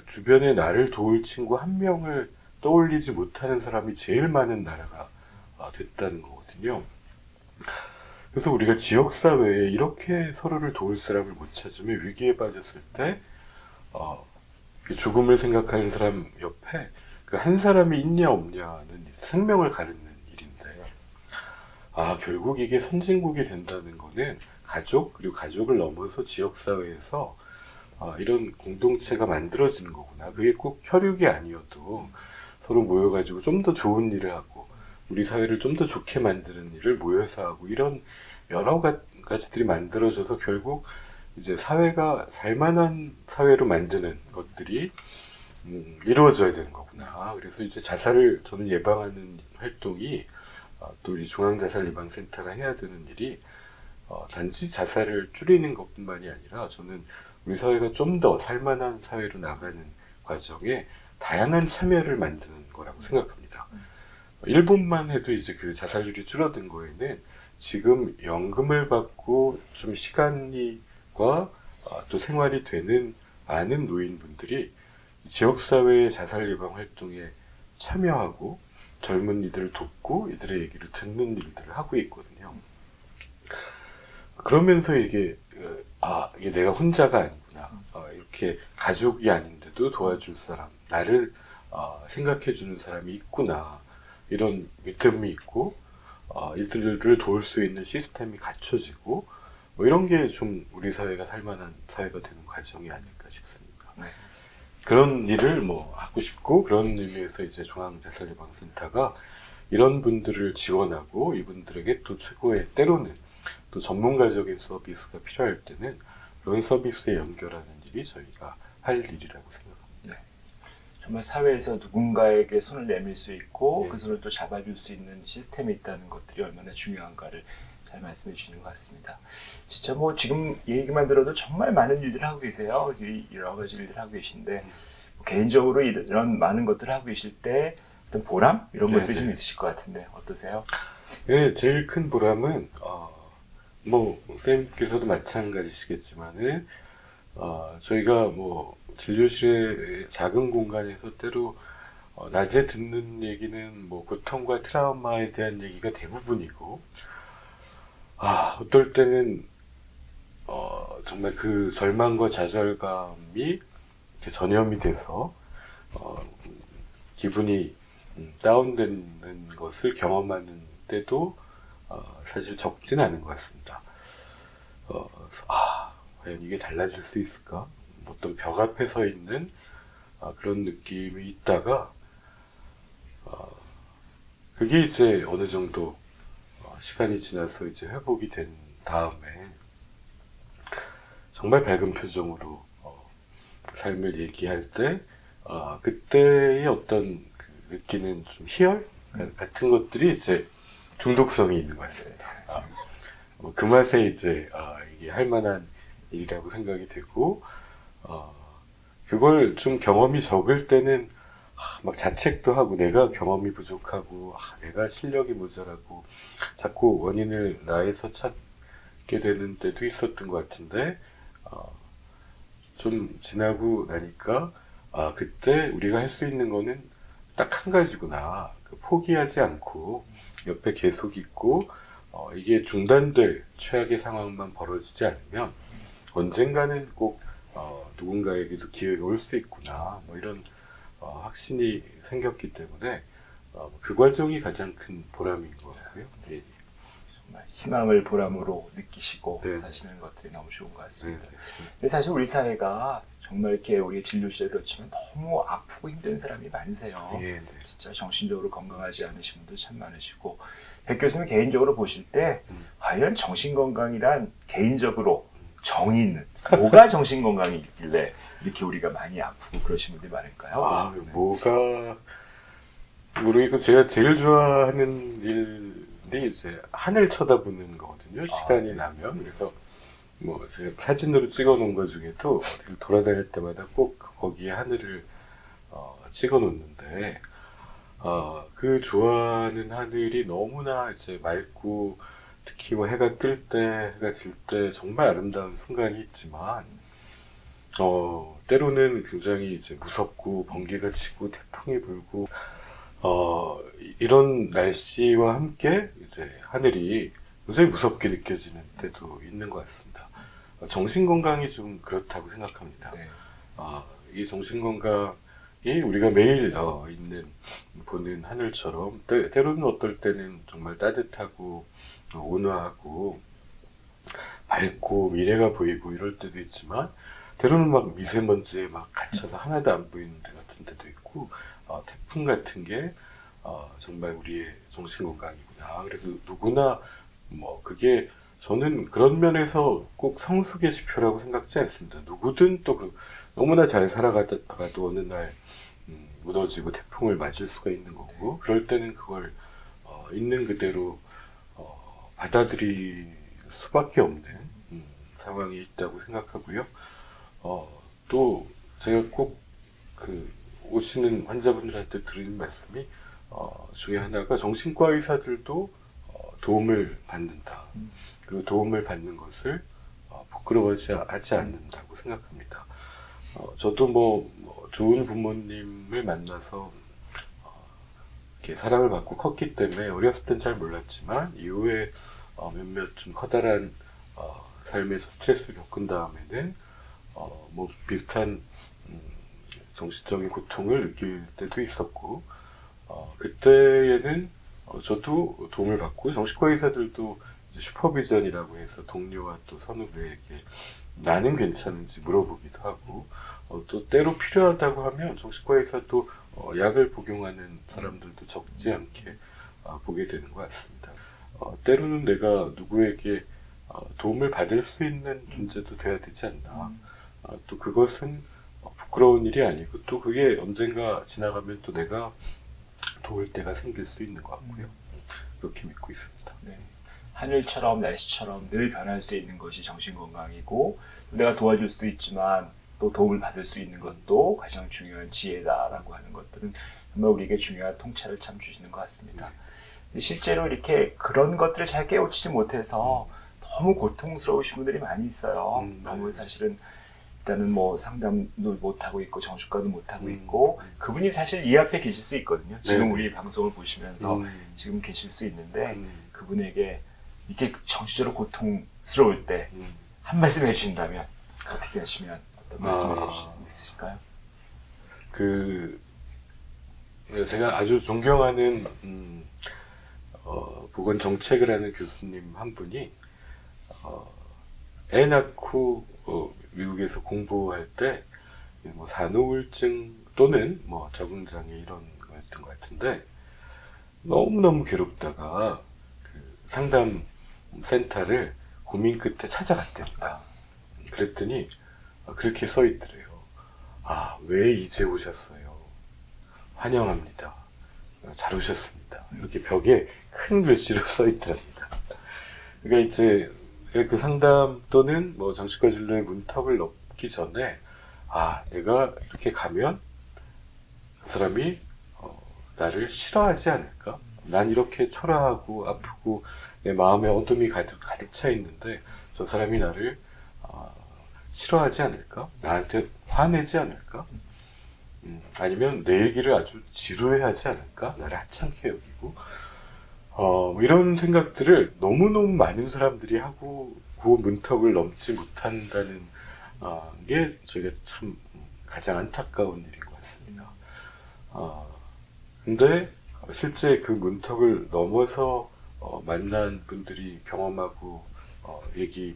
주변에 나를 도울 친구 한 명을 떠올리지 못하는 사람이 제일 많은 나라가 됐다는 거거든요. 그래서 우리가 지역사회에 이렇게 서로를 도울 사람을 못 찾으면 위기에 빠졌을 때 죽음을 생각하는 사람 옆에 그 한 사람이 있냐 없냐는 생명을 가르는 일인데 결국 이게 선진국이 된다는 거는 가족 그리고 가족을 넘어서 지역사회에서 이런 공동체가 만들어지는 거구나. 그게 꼭 혈육이 아니어도 서로 모여가지고 좀 더 좋은 일을 하고 우리 사회를 좀 더 좋게 만드는 일을 모여서 하고 이런 여러 가지들이 만들어져서 결국 이제 사회가 살만한 사회로 만드는 것들이 이루어져야 되는 거구나. 그래서 이제 자살을 저는 예방하는 활동이 또 우리 중앙자살예방센터가 해야 되는 일이 단지 자살을 줄이는 것뿐만이 아니라 저는 우리 사회가 좀 더 살만한 사회로 나가는 과정에 다양한 참여를 만드는 거라고 생각합니다. 일본만 해도 이제 그 자살률이 줄어든 거에는 지금 연금을 받고 좀 시간과 또 생활이 되는 많은 노인분들이 지역사회의 자살 예방 활동에 참여하고 젊은 이들을 돕고 이들의 얘기를 듣는 일들을 하고 있거든요. 그러면서 이게 이게 내가 혼자가 아니구나. 이렇게 가족이 아닌데도 도와줄 사람, 나를 생각해주는 사람이 있구나. 이런 믿음이 있고 이들을 도울 수 있는 시스템이 갖춰지고 뭐 이런 게 좀 우리 사회가 살만한 사회가 되는 과정이 아닐까 싶습니다. 네. 그런 일을 뭐 하고 싶고 그런 의미에서 이제 중앙자살예방센터가 이런 분들을 지원하고 이분들에게 또 최고의 때로는 또 전문가적인 서비스가 필요할 때는 그런 서비스에 연결하는 일이 저희가 할 일이라고 생각합니다. 네. 정말 사회에서 누군가에게 손을 내밀 수 있고 네. 그 손을 또 잡아줄 수 있는 시스템이 있다는 것들이 얼마나 중요한가를 잘 말씀해 주시는 것 같습니다. 진짜 뭐 지금 얘기만 들어도 정말 많은 일들을 하고 계세요. 여러 가지 일들을 하고 계신데 뭐 개인적으로 이런 많은 것들을 하고 계실 때 어떤 보람? 이런 네, 것들이 네. 좀 있으실 것 같은데 어떠세요? 네, 제일 큰 보람은 뭐 쌤께서도 마찬가지시겠지만은 저희가 뭐 진료실의 작은 공간에서 때로 낮에 듣는 얘기는 뭐 고통과 트라우마에 대한 얘기가 대부분이고 어떨 때는 정말 그 절망과 좌절감이 이렇게 전염이 돼서 기분이 다운되는 것을 경험하는 때도 사실 적진 않은 것 같습니다. 과연 이게 달라질 수 있을까? 어떤 벽 앞에 서 있는 그런 느낌이 있다가 그게 이제 어느 정도 시간이 지나서 이제 회복이 된 다음에 정말 밝은 표정으로 삶을 얘기할 때 그때의 어떤 그 느끼는 좀 희열 같은 것들이 이제 중독성이 있는 것 같습니다. 그 맛에 이제 이게 할 만한 일이라고 생각이 되고 그걸 좀 경험이 적을 때는 막 자책도 하고 내가 경험이 부족하고 내가 실력이 모자라고 자꾸 원인을 나에서 찾게 되는 때도 있었던 것 같은데 좀 지나고 나니까 그때 우리가 할 수 있는 거는 딱 한 가지구나. 포기하지 않고 옆에 계속 있고 이게 중단될 최악의 상황만 벌어지지 않으면 언젠가는 꼭 누군가에게도 기회가 올 수 있구나. 뭐 이런 확신이 생겼기 때문에 그 과정이 가장 큰 보람인 것 같고요. 네. 정말 희망을 보람으로 느끼시고 네. 사시는 것들이 너무 좋은 것 네. 같습니다. 근데 사실 우리 사회가 정말 이렇게 우리 진료실에 그렇지만 너무 아프고 힘든 사람이 많으세요. 네. 진짜 정신적으로 건강하지 않으신 분도 참 많으시고 백 교수님 개인적으로 보실 때 과연 정신건강이란 개인적으로 정의 있는 뭐가 정신건강이길래 이렇게 우리가 많이 아프고 그러신 분들이 많을까요? 뭐가 모르겠고 제가 제일 좋아하는 일이 이제 하늘 쳐다보는 거거든요. 시간이 나면. 그래서 뭐 제가 사진으로 찍어 놓은 것 중에도 어디를 돌아다닐 때마다 꼭 거기에 하늘을 찍어 놓는데 그 좋아하는 하늘이 너무나 이제 맑고 특히 뭐 해가 뜰 때, 해가 질 때 정말 아름다운 순간이 있지만 때로는 굉장히 이제 무섭고 번개가 치고 태풍이 불고 이런 날씨와 함께 이제 하늘이 굉장히 무섭게 느껴지는 때도 있는 것 같습니다. 정신 건강이 좀 그렇다고 생각합니다. 네. 이 정신 건강이 우리가 매일 보는 하늘처럼 때로는 어떨 때는 정말 따뜻하고 온화하고 밝고 미래가 보이고 이럴 때도 있지만 때로는 막 미세먼지에 막 갇혀서 하나도 안 보이는 데 같은 데도 있고 태풍 같은 게 정말 우리의 정신 건강이구나. 그래서 누구나 뭐 그게 저는 그런 면에서 꼭 성숙의 지표라고 생각지 않습니다. 누구든 또 너무나 잘 살아가다가도 어느 날 무너지고 태풍을 맞을 수가 있는 거고 그럴 때는 그걸 있는 그대로 받아들일 수밖에 없는 상황이 있다고 생각하고요. 또 제가 꼭 오시는 환자분들한테 드리는 말씀이 중에 하나가 정신과 의사들도 도움을 받는다. 그리고 도움을 받는 것을 부끄러워하지 않는다고 생각합니다. 저도 좋은 부모님을 만나서 이렇게 사랑을 받고 컸기 때문에 어렸을 땐 잘 몰랐지만 이후에 몇몇 좀 커다란 삶에서 스트레스를 겪은 다음에는 뭐 비슷한 정신적인 고통을 느낄 때도 있었고 그때에는 저도 도움을 받고 정신과 의사들도 이제 슈퍼비전이라고 해서 동료와 또 선후배에게 나는 괜찮은지 물어보기도 하고 또 때로 필요하다고 하면 정신과 의사도 약을 복용하는 사람들도 적지 않게 보게 되는 것 같습니다. 때로는 내가 누구에게 도움을 받을 수 있는 존재도 돼야 되지 않나. 또 그것은 부끄러운 일이 아니고 또 그게 언젠가 지나가면 또 내가 도울 때가 생길 수 있는 것 같고요. 그렇게 믿고 있습니다. 네. 하늘처럼 날씨처럼 늘 변할 수 있는 것이 정신건강이고 내가 도와줄 수도 있지만 또 도움을 받을 수 있는 것도 가장 중요한 지혜다라고 하는 것들은 정말 우리에게 중요한 통찰을 참 주시는 것 같습니다. 근데 실제로 이렇게 그런 것들을 잘 깨우치지 못해서 너무 고통스러우신 분들이 많이 있어요. 너무 사실은 일단은 뭐 상담도 못하고 있고 정신과도 못하고 있고 그분이 사실 이 앞에 계실 수 있거든요. 지금 우리 방송을 보시면서 지금 계실 수 있는데 그분에게 이렇게 정신적으로 고통스러울 때 한 말씀 해주신다면 어떻게 하시면 어떤 말씀을 해주실 수 있으실까요? 제가 아주 존경하는 보건 정책을 하는 교수님 한 분이 애 낳고 미국에서 공부할 때 뭐 산후우울증 또는 뭐 적응장애 이런 거였던 것 같은데 너무너무 괴롭다가 그 상담 센터를 고민 끝에 찾아갔답니다. 그랬더니 그렇게 써 있더래요. 왜 이제 오셨어요? 환영합니다. 잘 오셨습니다. 이렇게 벽에 큰 글씨로 써 있더랍니다. 그러니까 이제 그 상담 또는 뭐 정신과 진료의 문턱을 넘기 전에 내가 이렇게 가면 그 사람이 나를 싫어하지 않을까? 난 이렇게 초라하고 아프고 내 마음에 어둠이 가득 차 있는데 저 사람이 나를 싫어하지 않을까? 나한테 화내지 않을까? 아니면 내 얘기를 아주 지루해하지 않을까? 나를 하찮게 여기고 이런 생각들을 너무너무 많은 사람들이 하고 그 문턱을 넘지 못한다는 게 저희가 참 가장 안타까운 일인 것 같습니다. 근데 실제 그 문턱을 넘어서 만난 분들이 경험하고 얘기해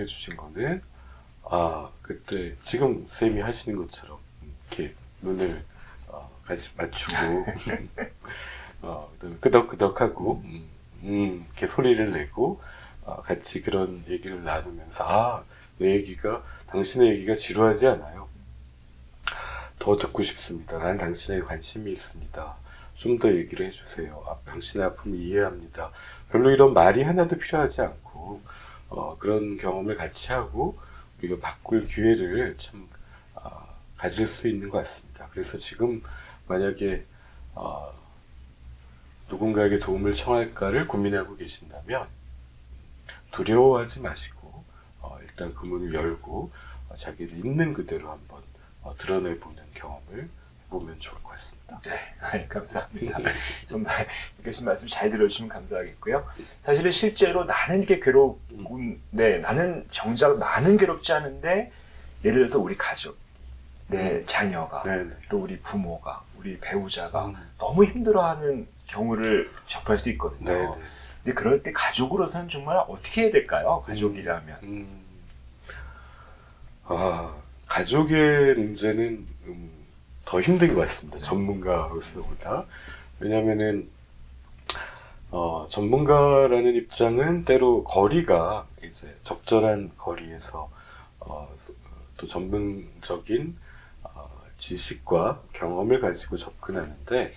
주신 거는 그때 지금 쌤이 하시는 것처럼 이렇게 눈을 같이 맞추고 끄덕끄덕하고 이렇게 소리를 내고 같이 그런 얘기를 나누면서 내 얘기가 당신의 얘기가 지루하지 않아요. 더 듣고 싶습니다. 난 당신에 관심이 있습니다. 좀 더 얘기를 해주세요. 당신의 아픔을 이해합니다. 별로 이런 말이 하나도 필요하지 않고 그런 경험을 같이 하고 우리가 바꿀 기회를 참 가질 수 있는 것 같습니다. 그래서 지금 만약에 누군가에게 도움을 청할까를 고민하고 계신다면 두려워하지 마시고 일단 그 문을 열고 자기를 있는 그대로 한번 드러내보는 경험을 해보면 좋을 것 같습니다. 네, 감사합니다. 정말 교수님 말씀 잘 들어주시면 감사하겠고요. 사실은 실제로 나는 이렇게 괴로운데 정작 나는 괴롭지 않은데 예를 들어서 우리 가족, 내 자녀가 또 우리 부모가 우리 배우자가 너무 힘들어하는 경우를 접할 수 있거든요. 근데 그럴 때 가족으로서는 정말 어떻게 해야 될까요? 가족이라면. 가족의 문제는 더 힘든 것 같습니다. 전문가로서보다. 왜냐면은 전문가라는 입장은 때로 거리가 이제 적절한 거리에서 또 전문적인 지식과 경험을 가지고 접근하는데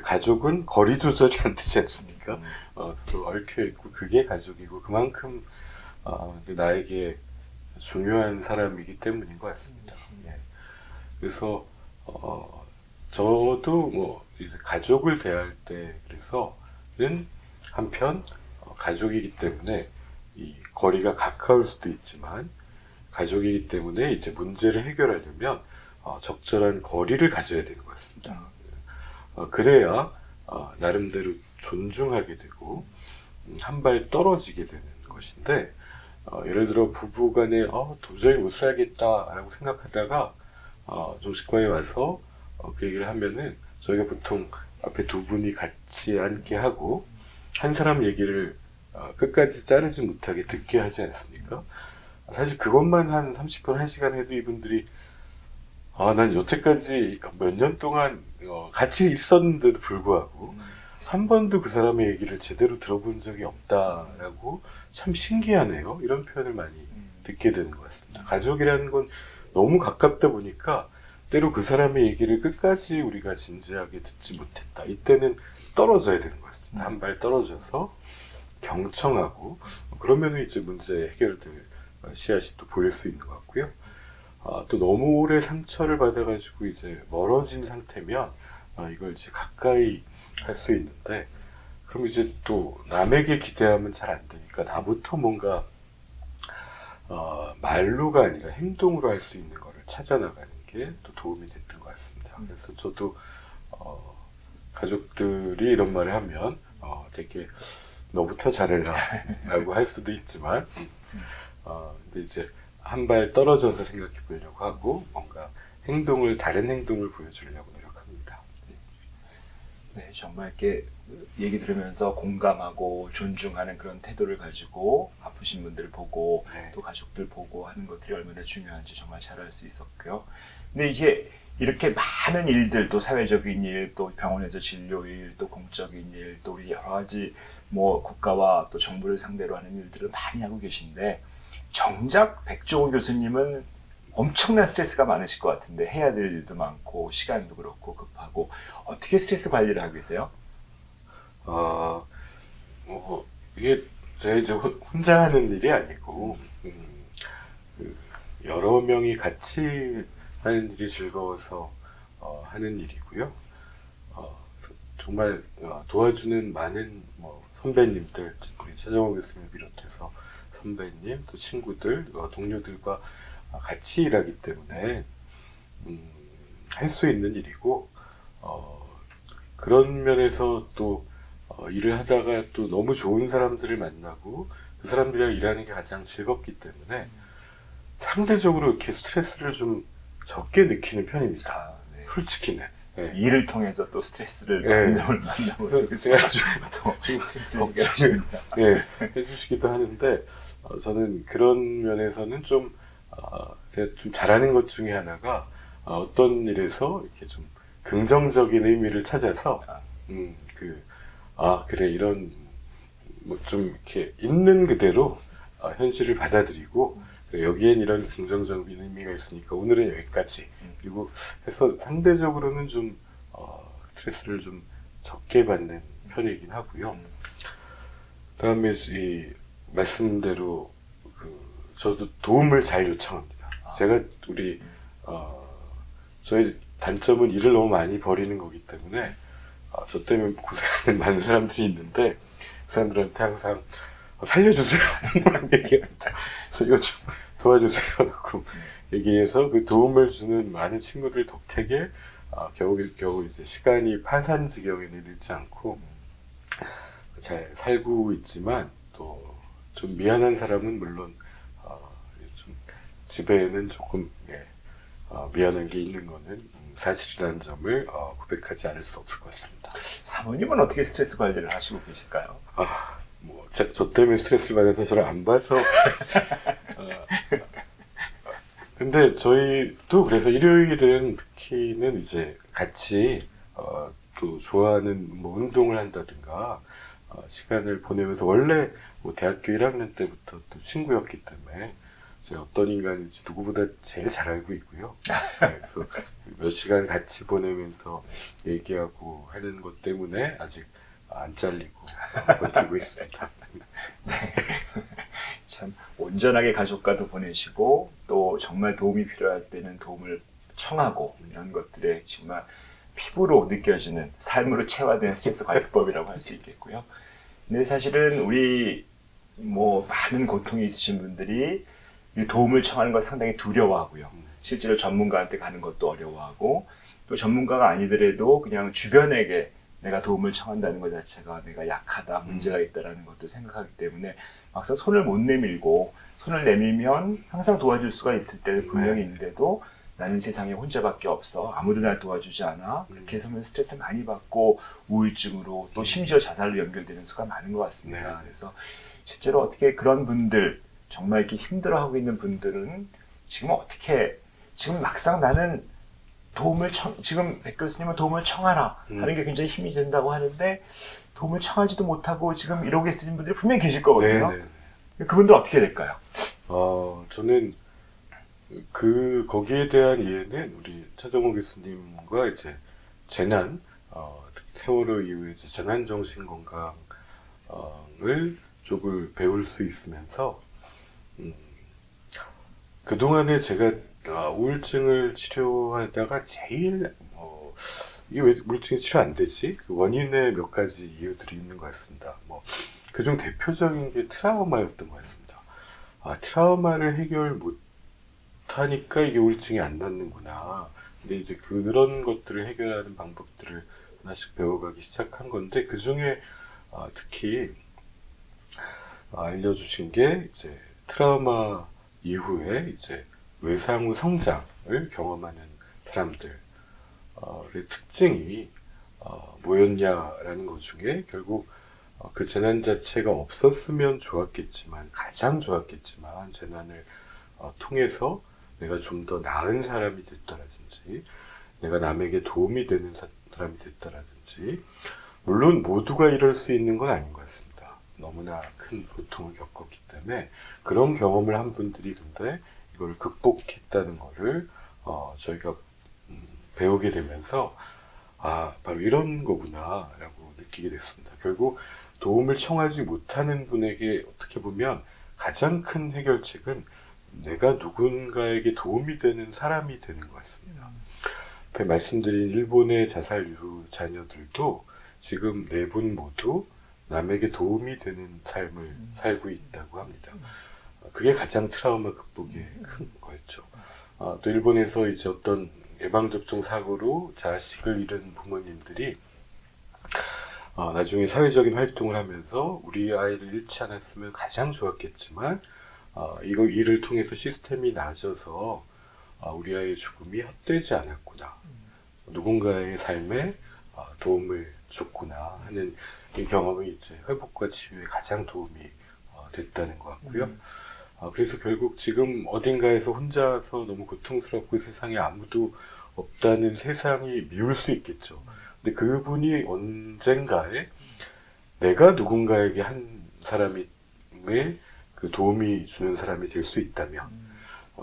가족은 거리 조절이 안 되지 않습니까? 서로 얽혀 있고 그게 가족이고 그만큼 나에게 중요한 사람이기 때문인 것 같습니다. 그래서 저도 뭐 이제 가족을 대할 때 그래서는 한편 가족이기 때문에 이 거리가 가까울 수도 있지만 가족이기 때문에 이제 문제를 해결하려면 적절한 거리를 가져야 되는 것 같습니다. 그래야 나름대로 존중하게 되고 한 발 떨어지게 되는 것인데 예를 들어 부부간에 도저히 못 살겠다라고 생각하다가 정신과에 와서 그 얘기를 하면은 저희가 보통 앞에 두 분이 같이 앉게 하고 한 사람 얘기를 끝까지 자르지 못하게 듣게 하지 않습니까? 사실 그것만 한 30분, 1시간 해도 이분들이 난 여태까지 몇 년 동안 같이 있었는데도 불구하고 한 번도 그 사람의 얘기를 제대로 들어본 적이 없다라고 참 신기하네요. 이런 표현을 많이 듣게 되는 것 같습니다. 가족이라는 건 너무 가깝다 보니까 때로 그 사람의 얘기를 끝까지 우리가 진지하게 듣지 못했다. 이때는 떨어져야 되는 것 같습니다. 한 발 떨어져서 경청하고 그러면 이제 문제 해결될 씨앗이 또 보일 수 있는 것 같고요. 또 너무 오래 상처를 받아가지고 이제 멀어진 상태면 이걸 이제 가까이 할 수 있는데 그럼 이제 또 남에게 기대하면 잘 안 되니까 나부터 뭔가 말로가 아니라 행동으로 할 수 있는 거를 찾아나가는 게 또 도움이 됐던 것 같습니다. 그래서 저도 가족들이 이런 말을 하면 되게 너부터 잘해라 라고 할 수도 있지만 근데 이제 한 발 떨어져서 생각해 보려고 하고 뭔가 다른 행동을 보여주려고 노력합니다. 네, 정말 이렇게 얘기 들으면서 공감하고 존중하는 그런 태도를 가지고 아프신 분들 보고 네. 또 가족들 보고 하는 것들이 얼마나 중요한지 정말 잘 알 수 있었고요. 근데 이제 이렇게 많은 일들, 또 사회적인 일, 또 병원에서 진료일, 또 공적인 일, 또 우리 여러 가지 뭐 국가와 또 정부를 상대로 하는 일들을 많이 하고 계신데 정작 백종원 교수님은 엄청난 스트레스가 많으실 것 같은데 해야 될 일도 많고 시간도 그렇고 급하고 어떻게 스트레스 관리를 하고 계세요? 이게 제가 이제 혼자 하는 일이 아니고 여러 명이 같이 하는 일이 즐거워서 하는 일이고요. 정말 도와주는 많은 선배님들, 우리 최정원 교수님을 비롯해서 선배님, 또 친구들, 동료들과 같이 일하기 때문에 할 수 있는 일이고 그런 면에서 또 일을 하다가 또 너무 좋은 사람들을 만나고 그 사람들이랑 일하는 게 가장 즐겁기 때문에 상대적으로 이렇게 스트레스를 좀 적게 느끼는 편입니다. 네. 솔직히는. 네. 일을 통해서 또 스트레스를 만나고 그래서 제가 또 스트레스를 해결하십니다. 네, 해주시기도 하는데 저는 그런 면에서는 좀 제가 좀 잘하는 것 중에 하나가 어떤 일에서 이렇게 좀 긍정적인 의미를 찾아서 그래 이런 좀 이렇게 있는 그대로 현실을 받아들이고 여기엔 이런 긍정적인 의미가 있으니까 오늘은 여기까지 그리고 해서 상대적으로는 좀 스트레스를 좀 적게 받는 편이긴 하고요. 그다음에 이 말씀대로 저도 도움을 잘 요청합니다. 제가 저희 단점은 일을 너무 많이 버리는 거기 때문에 저 때문에 고생하는 많은 사람들이 있는데 그 사람들한테 항상 살려주세요 얘기합니다. 그래서 이거 좀 도와주세요라고 얘기해서 그 도움을 주는 많은 친구들 덕택에 겨우 이제 시간이 파산지경에 이르지 않고 잘 살고 있지만 또 좀 미안한 사람은 물론 좀 집에는 조금 미안한 게 있는 거는 사실이라는 점을 고백하지 않을 수 없을 것 같습니다. 사모님은 어떻게 스트레스 관리를 하시고 계실까요? 저 때문에 스트레스를 받아서 저를 안 봐서 근데 저희도 그래서 일요일은 특히는 이제 같이 또 좋아하는 운동을 한다든가 시간을 보내면서 원래 대학교 1학년 때부터 또 친구였기 때문에 제가 어떤 인간인지 누구보다 제일 잘 알고 있고요. 그래서 몇 시간 같이 보내면서 얘기하고 하는 것 때문에 아직 안 잘리고 버티고 있습니다. 네. 참 온전하게 가족과도 보내시고 또 정말 도움이 필요할 때는 도움을 청하고 이런 것들에 정말 피부로 느껴지는 삶으로 체화된 스트레스 관리법이라고 할 수 있겠고요. 근데 사실은 우리 많은 고통이 있으신 분들이 이 도움을 청하는 걸 상당히 두려워하고요. 실제로 전문가한테 가는 것도 어려워하고 또 전문가가 아니더라도 그냥 주변에게 내가 도움을 청한다는 것 자체가 내가 약하다, 문제가 있다라는 것도 생각하기 때문에 막상 손을 못 내밀고 손을 내밀면 항상 도와줄 수가 있을 때는 분명히 있는데도 나는 세상에 혼자밖에 없어. 아무도 날 도와주지 않아. 그렇게 해서는 스트레스를 많이 받고 우울증으로 또 심지어 자살로 연결되는 수가 많은 것 같습니다. 그래서 실제로 어떻게 그런 분들, 정말 이렇게 힘들어하고 있는 분들은 지금 어떻게, 지금 막상 나는 지금 백 교수님은 도움을 청하라 하는 게 굉장히 힘이 된다고 하는데 도움을 청하지도 못하고 지금 이러고 계시는 분들이 분명히 계실 거거든요. 그분들 어떻게 될까요? 저는 거기에 대한 이해는 우리 차정호 교수님과 이제 재난, 특히 세월호 이후에 이제 재난정신건강을 쪽을 배울 수 있으면서, 그동안에 제가 우울증을 치료하다가 제일, 이게 왜 우울증이 치료 안 되지? 그 원인의 몇 가지 이유들이 있는 것 같습니다. 그중 대표적인 게 트라우마였던 것 같습니다. 트라우마를 해결 못하니까 이게 우울증이 안 낫는구나. 근데 이제 그런 것들을 해결하는 방법들을 하나씩 배워가기 시작한 건데, 그 중에 특히 알려주신 게 이제 트라우마 이후에 이제 외상 후 성장을 경험하는 사람들의 특징이 뭐였냐라는 것 중에 결국 그 재난 자체가 없었으면 좋았겠지만, 가장 좋았겠지만, 재난을 통해서 내가 좀 더 나은 사람이 됐다라든지, 내가 남에게 도움이 되는 사람이 됐다라든지, 물론 모두가 이럴 수 있는 건 아닌 것 같습니다. 너무나 큰 고통을 겪었기 때문에 그런 경험을 한 분들이 근데 이걸 극복했다는 거를 저희가 배우게 되면서 바로 이런 거구나 라고 느끼게 됐습니다. 결국 도움을 청하지 못하는 분에게 어떻게 보면 가장 큰 해결책은 내가 누군가에게 도움이 되는 사람이 되는 것 같습니다. 앞에 말씀드린 일본의 자살 이후 자녀들도 지금 네 분 모두 남에게 도움이 되는 삶을 살고 있다고 합니다. 그게 가장 트라우마 극복의 큰 거였죠. 또 일본에서 이제 어떤 예방접종 사고로 자식을 잃은 부모님들이 나중에 사회적인 활동을 하면서 우리 아이를 잃지 않았으면 가장 좋았겠지만 이를 통해서 시스템이 나아져서 우리 아이의 죽음이 헛되지 않았구나. 누군가의 삶에 도움을 줬구나 하는 이 경험이 이제 회복과 치유에 가장 도움이 됐다는 것 같고요. 그래서 결국 지금 어딘가에서 혼자서 너무 고통스럽고 세상에 아무도 없다는 세상이 미울 수 있겠죠. 근데 그분이 언젠가에 내가 누군가에게 한 사람의 그 도움이 주는 사람이 될 수 있다면,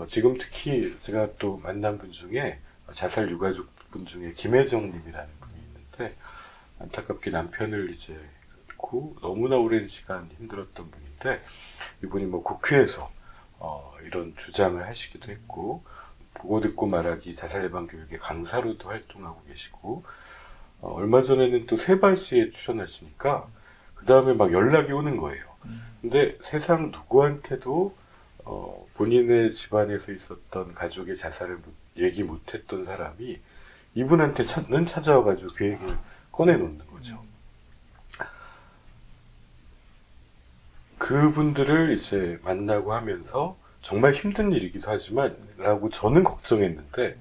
지금 특히 제가 또 만난 분 중에 자살 유가족 분 중에 김혜정 님이라는 분이 있는데, 안타깝게 남편을 이제 잃고 너무나 오랜 시간 힘들었던 분인데, 이분이 국회에서 이런 주장을 하시기도 했고, 보고 듣고 말하기 자살 예방 교육의 강사로도 활동하고 계시고, 얼마 전에는 또 세바시에 출연하시니까 그 다음에 막 연락이 오는 거예요. 근데 세상 누구한테도 본인의 집안에서 있었던 가족의 자살을 얘기 못했던 사람이 이분한테는 찾아와가지고 그 얘기를 꺼내놓는 거죠. 그분들을 이제 만나고 하면서 정말 힘든 일이기도 하지만 라고 저는 걱정했는데,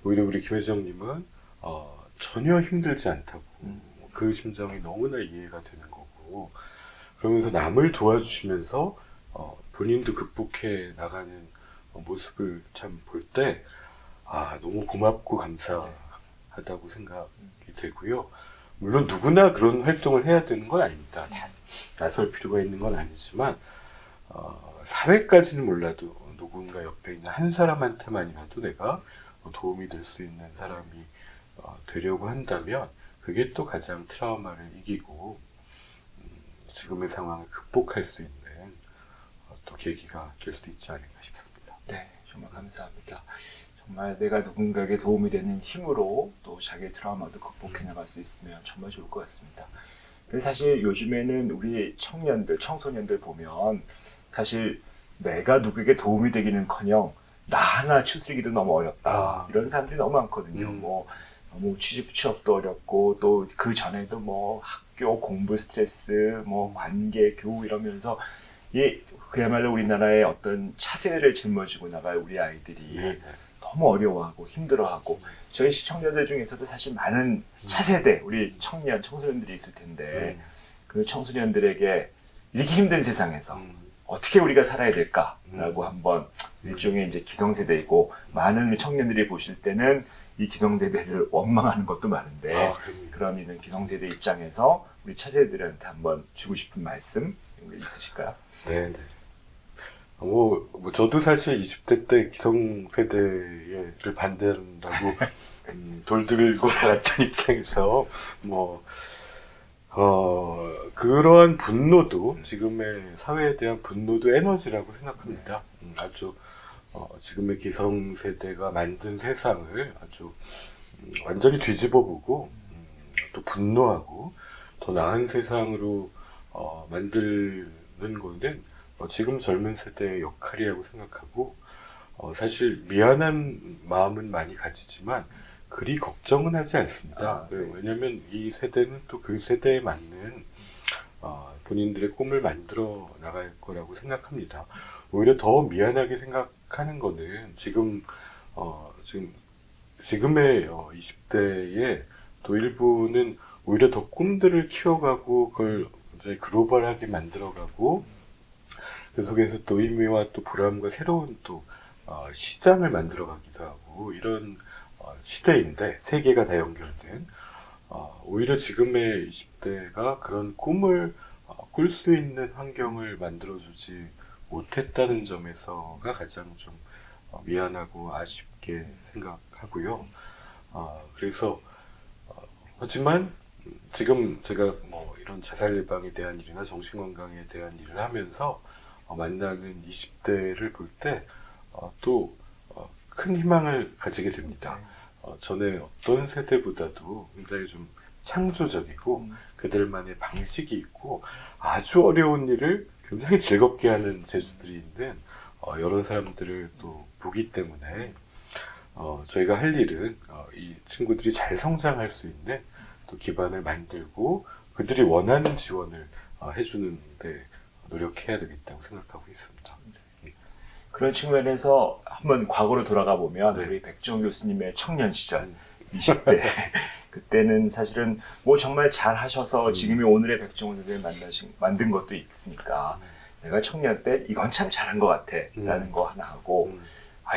오히려 우리 김혜정님은 전혀 힘들지 않다고, 그 심정이 너무나 이해가 되는 거고, 그러면서 남을 도와주시면서 본인도 극복해 나가는 모습을 참 볼 때 너무 고맙고 감사하다고 생각이 되고요. 물론 누구나 그런 활동을 해야 되는 건 아닙니다. 다 나설 필요가 있는 건 아니지만 사회까지는 몰라도 누군가 옆에 있는 한 사람한테만이라도 내가 도움이 될 수 있는 사람이 되려고 한다면 그게 또 가장 트라우마를 이기고 지금의 상황을 극복할 수 있는 또 계기가 될 수 있지 않을까 싶습니다. 네, 정말 감사합니다. 정말 내가 누군가에게 도움이 되는 힘으로 또 자기의 트라우마도 극복해 나갈 수 있으면 정말 좋을 것 같습니다. 근데 사실 요즘에는 우리 청년들, 청소년들 보면 사실 내가 누구에게 도움이 되기는커녕 나 하나 추스리기도 너무 어렵다. 아. 이런 사람들이 너무 많거든요. 뭐 너무 취업도 어렵고 또 그 전에도 뭐 학교 공부 스트레스, 뭐 관계, 교우 이러면서 그야말로 우리나라의 어떤 차세대를 짊어지고 나갈 우리 아이들이 너무 어려워하고 힘들어하고 저희 시청자들 중에서도 사실 많은 차세대 우리 청소년들이 있을 텐데 그 청소년들에게 이렇게 힘든 세상에서 어떻게 우리가 살아야 될까라고 한번 일종의 이제 기성세대이고 많은 우리 청년들이 보실 때는 이 기성세대를 원망하는 것도 많은데 그런 이런 기성세대 입장에서 우리 차세대들한테 한번 주고 싶은 말씀 이런 거 있으실까요? 네. 뭐 저도 사실 20대 때 기성세대를 반대한다고 돌들고 나갔던 입장에서 그러한 분노도 지금의 사회에 대한 분노도 에너지라고 생각합니다. 아주 지금의 기성세대가 만든 세상을 아주 완전히 뒤집어보고 또 분노하고 더 나은 세상으로 만드는 거는 지금 젊은 세대의 역할이라고 생각하고 사실 미안한 마음은 많이 가지지만 그리 걱정은 하지 않습니다. 왜냐하면 이 세대는 또 그 세대에 맞는 본인들의 꿈을 만들어 나갈 거라고 생각합니다. 오히려 더 미안하게 생각하는 거는 지금의 20대의 또 일부는 오히려 더 꿈들을 키워가고 그걸 이제 글로벌하게 만들어가고 그 속에서 또 의미와 또 보람과 새로운 또 시장을 만들어가기도 하고 이런 시대인데 세계가 다 연결된 오히려 지금의 20대가 그런 꿈을 꿀 수 있는 환경을 만들어주지 못했다는 점에서가 가장 좀 미안하고 아쉽게 생각하고요. 그래서 하지만 지금 제가 뭐 이런 자살 예방에 대한 일이나 정신건강에 대한 일을 하면서 만나는 20대를 볼 때 또 큰 희망을 가지게 됩니다. 전에 어떤 세대보다도 굉장히 좀 창조적이고 그들만의 방식이 있고 아주 어려운 일을 굉장히 즐겁게 하는 재주들이 있는 여러 사람들을 또 보기 때문에 저희가 할 일은 이 친구들이 잘 성장할 수 있는 또 기반을 만들고 그들이 원하는 지원을 해주는 데 노력해야 되겠다고 생각하고 있습니다. 그런 측면에서 한번 과거로 돌아가 보면 네. 우리 백종원 교수님의 청년 시절 20대 그때는 사실은 뭐 정말 잘 하셔서 지금의 오늘의 백종원 선생님을 만든 것도 있으니까 내가 청년 때 이건 참 잘한 것 같아 라는 거 하나 하고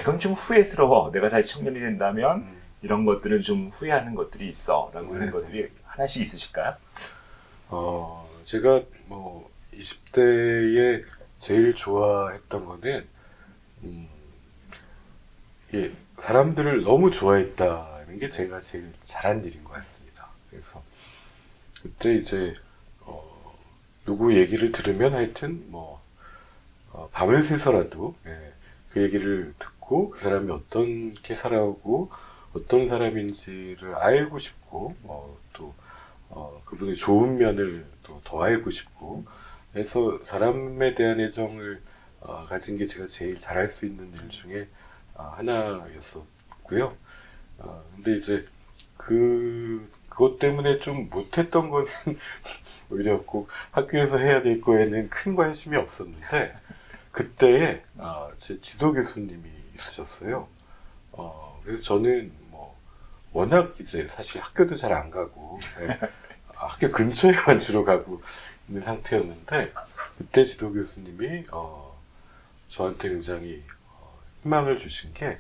이건 좀 후회스러워 내가 다시 청년이 된다면 이런 것들은 좀 후회하는 것들이 있어 라고 하는 것들이 하나씩 있으실까요? 제가 뭐 20대에 제일 좋아했던 거는 사람들을 너무 좋아했다는 게 제가 제일 잘한 일인 것 같습니다. 그래서 그때 이제 누구 얘기를 들으면 하여튼 밤을 새서라도 그 얘기를 듣고 그 사람이 어떻게 살아오고 어떤 사람인지를 알고 싶고 또 그분의 좋은 면을 또 더 알고 싶고 해서 사람에 대한 애정을 가진 게 제가 제일 잘할 수 있는 일 중에 하나였었고요. 근데 이제 그것 때문에 좀 못했던 거는 오히려 꼭 학교에서 해야 될 거에는 큰 관심이 없었는데 그때에 제 지도 교수님이 있으셨어요. 그래서 저는 워낙 이제 사실 학교도 잘 안 가고 학교 근처에만 주로 가고 있는 상태였는데 그때 지도 교수님이 저한테 굉장히 희망을 주신 게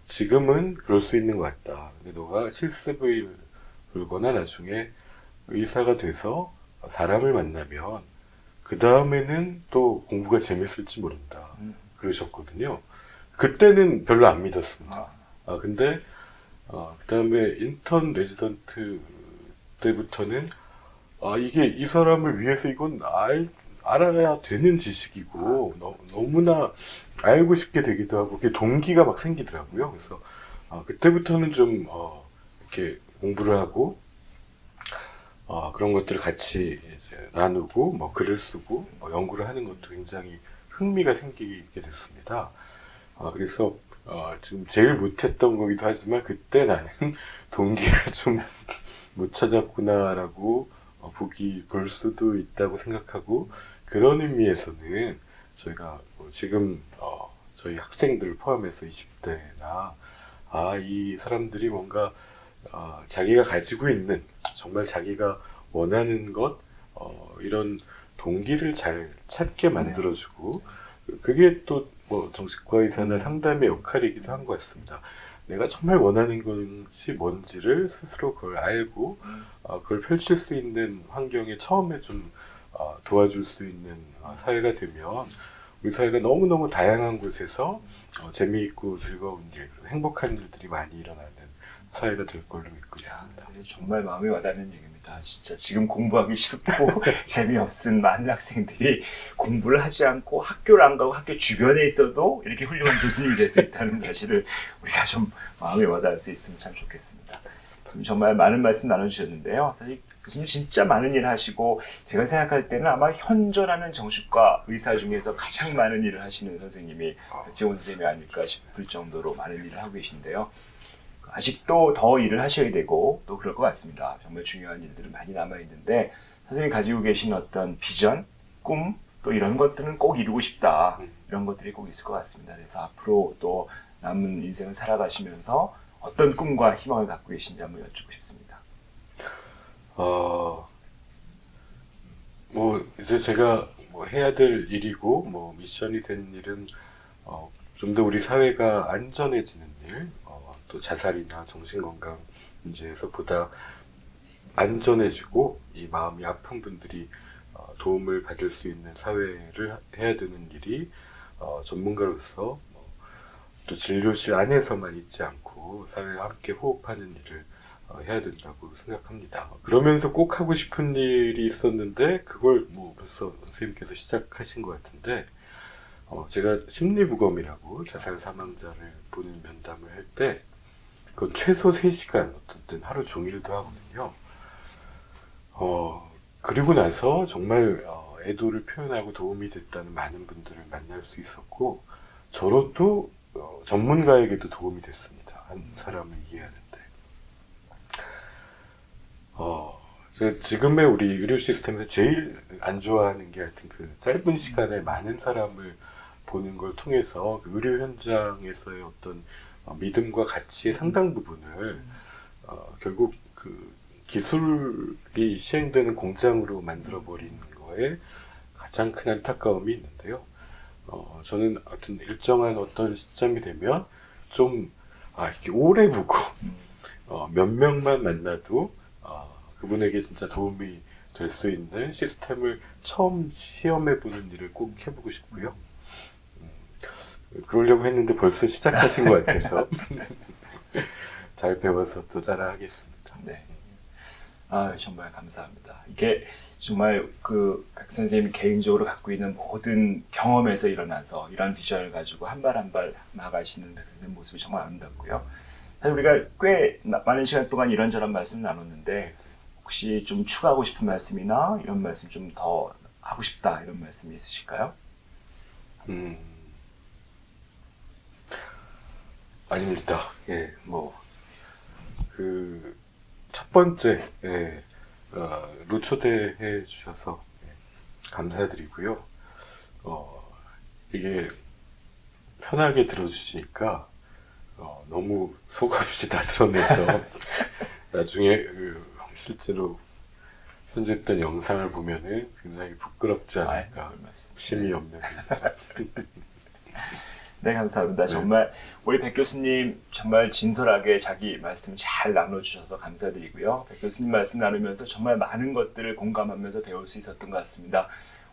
지금은 그럴 수 있는 것 같다. 근데 너가 실습을 불거나 나중에 의사가 돼서 사람을 만나면 그 다음에는 또 공부가 재밌을지 모른다. 그러셨거든요. 그때는 별로 안 믿었습니다. 근데 그 다음에 인턴 레지던트 때부터는 이게 이 사람을 위해서 이건 알아야 되는 지식이고 너무나 알고 싶게 되기도 하고 그게 동기가 막 생기더라고요. 그래서 그때부터는 좀 이렇게 공부를 하고 그런 것들을 같이 이제 나누고 글을 쓰고 연구를 하는 것도 굉장히 흥미가 생기게 됐습니다. 그래서 지금 제일 못했던 거기도 하지만 그때 나는 동기를 좀 못 찾았구나라고 볼 수도 있다고 생각하고, 그런 의미에서는 저희가 지금 저희 학생들 포함해서 20대나 이 사람들이 뭔가 자기가 가지고 있는 정말 자기가 원하는 것, 이런 동기를 잘 찾게 만들어주고, 그게 또 뭐 정신과 의사나 상담의 역할이기도 한 것 같습니다. 내가 정말 원하는 것이 뭔지를 스스로 그걸 알고 그걸 펼칠 수 있는 환경에 처음에 좀 도와줄 수 있는 사회가 되면, 우리 사회가 너무너무 다양한 곳에서 재미있고 즐거운 일, 행복한 일들이 많이 일어나는 사회가 될 걸로 믿고 있습니다. 네, 정말 마음에 와닿는 얘기입니다. 진짜 지금 공부하기 싫고 재미없은 많은 학생들이 공부를 하지 않고 학교를 안 가고 학교 주변에 있어도 이렇게 훌륭한 교수님이 될 수 있다는 사실을 우리가 좀 마음에 와닿을 수 있으면 참 좋겠습니다. 정말 많은 말씀 나눠주셨는데요. 사실 교수님 진짜 많은 일 하시고, 제가 생각할 때는 아마 현존하는 정신과 의사 중에서 가장 많은 일을 하시는 선생님이 백종원 선생님이 아닐까 싶을 정도로 많은 일을 하고 계신데요. 아직도 더 일을 하셔야 되고 또 그럴 것 같습니다. 정말 중요한 일들은 많이 남아있는데, 선생님이 가지고 계신 어떤 비전, 꿈, 또 이런 것들은 꼭 이루고 싶다, 이런 것들이 꼭 있을 것 같습니다. 그래서 앞으로 또 남은 인생을 살아가시면서 어떤 꿈과 희망을 갖고 계신지 한번 여쭙고 싶습니다. 뭐 이제 제가 뭐 해야 될 일이고 뭐 미션이 된 일은 좀 더 우리 사회가 안전해지는 일, 또 자살이나 정신건강 문제에서 보다 안전해지고 이 마음이 아픈 분들이 도움을 받을 수 있는 사회를 해야 되는 일이, 전문가로서 또 진료실 안에서만 있지 않고 사회와 함께 호흡하는 일을 해야 된다고 생각합니다. 그러면서 꼭 하고 싶은 일이 있었는데 그걸 뭐 벌써 선생님께서 시작하신 것 같은데, 제가 심리부검이라고 자살 사망자를 보는 면담을 할 때 그건 최소 3시간, 어떤 때는 하루 종일도 하거든요. 그리고 나서 정말 애도를 표현하고 도움이 됐다는 많은 분들을 만날 수 있었고, 저로도 전문가에게도 도움이 됐습니다. 한 사람을 이해하는데. 제가 지금의 우리 의료 시스템에서 제일 안 좋아하는 게 하여튼 그 짧은 시간에 많은 사람을 보는 걸 통해서 그 의료 현장에서의 어떤 믿음과 가치의 상당 부분을 결국 그 기술이 시행되는 공장으로 만들어버리는 거에 가장 큰 안타까움이 있는데요. 저는 하여튼 일정한 어떤 시점이 되면 좀 이렇게 오래 보고 몇 명만 만나도 그분에게 진짜 도움이 될 수 있는 시스템을 처음 시험해보는 일을 꼭 해보고 싶고요. 그러려고 했는데 벌써 시작하신 것 같아서 잘 배워서 또 따라하겠습니다. 네. 정말 감사합니다. 이게 정말 백 선생님이 개인적으로 갖고 있는 모든 경험에서 일어나서 이런 비전을 가지고 한 발 한 발 나가시는 백 선생님 모습이 정말 아름답고요. 사실 우리가 꽤 많은 시간 동안 이런저런 말씀 나눴는데, 혹시 좀 추가하고 싶은 말씀이나 이런 말씀 좀 더 하고 싶다, 이런 말씀이 있으실까요? 아닙니다. 첫 번째, 로 초대해 주셔서 감사드리고요. 이게 편하게 들어주시니까 너무 속 없이 다 드러내서 나중에 실제로 편집된 영상을 보면은 굉장히 부끄럽지 않을까, 심이 없는. 네, 감사합니다. 정말 우리 백 교수님 정말 진솔하게 자기 말씀 잘 나눠주셔서 감사드리고요. 백 교수님 말씀 나누면서 정말 많은 것들을 공감하면서 배울 수 있었던 것 같습니다.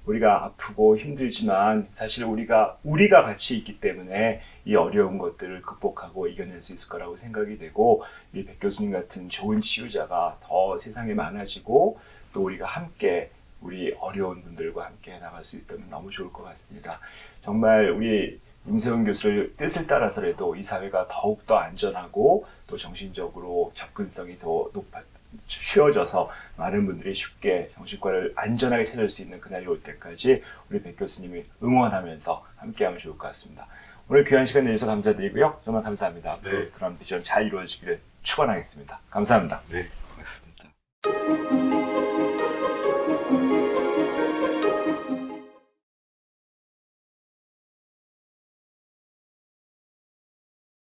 우리가 아프고 힘들지만 사실 우리가 같이 있기 때문에 이 어려운 것들을 극복하고 이겨낼 수 있을 거라고 생각이 되고, 이 백 교수님 같은 좋은 치유자가 더 세상에 많아지고, 또 우리가 함께 우리 어려운 분들과 함께 나갈 수 있다면 너무 좋을 것 같습니다. 정말 우리 임세훈 교수의 뜻을 따라서라도 이 사회가 더욱더 안전하고 또 정신적으로 접근성이 더 쉬워져서 많은 분들이 쉽게 정신과를 안전하게 찾을 수 있는 그날이 올 때까지 우리 백 교수님이 응원하면서 함께하면 좋을 것 같습니다. 오늘 귀한 시간 내주셔서 감사드리고요. 정말 감사합니다. 네. 그런 비전 잘 이루어지기를 축원하겠습니다. 감사합니다. 네, 고맙습니다.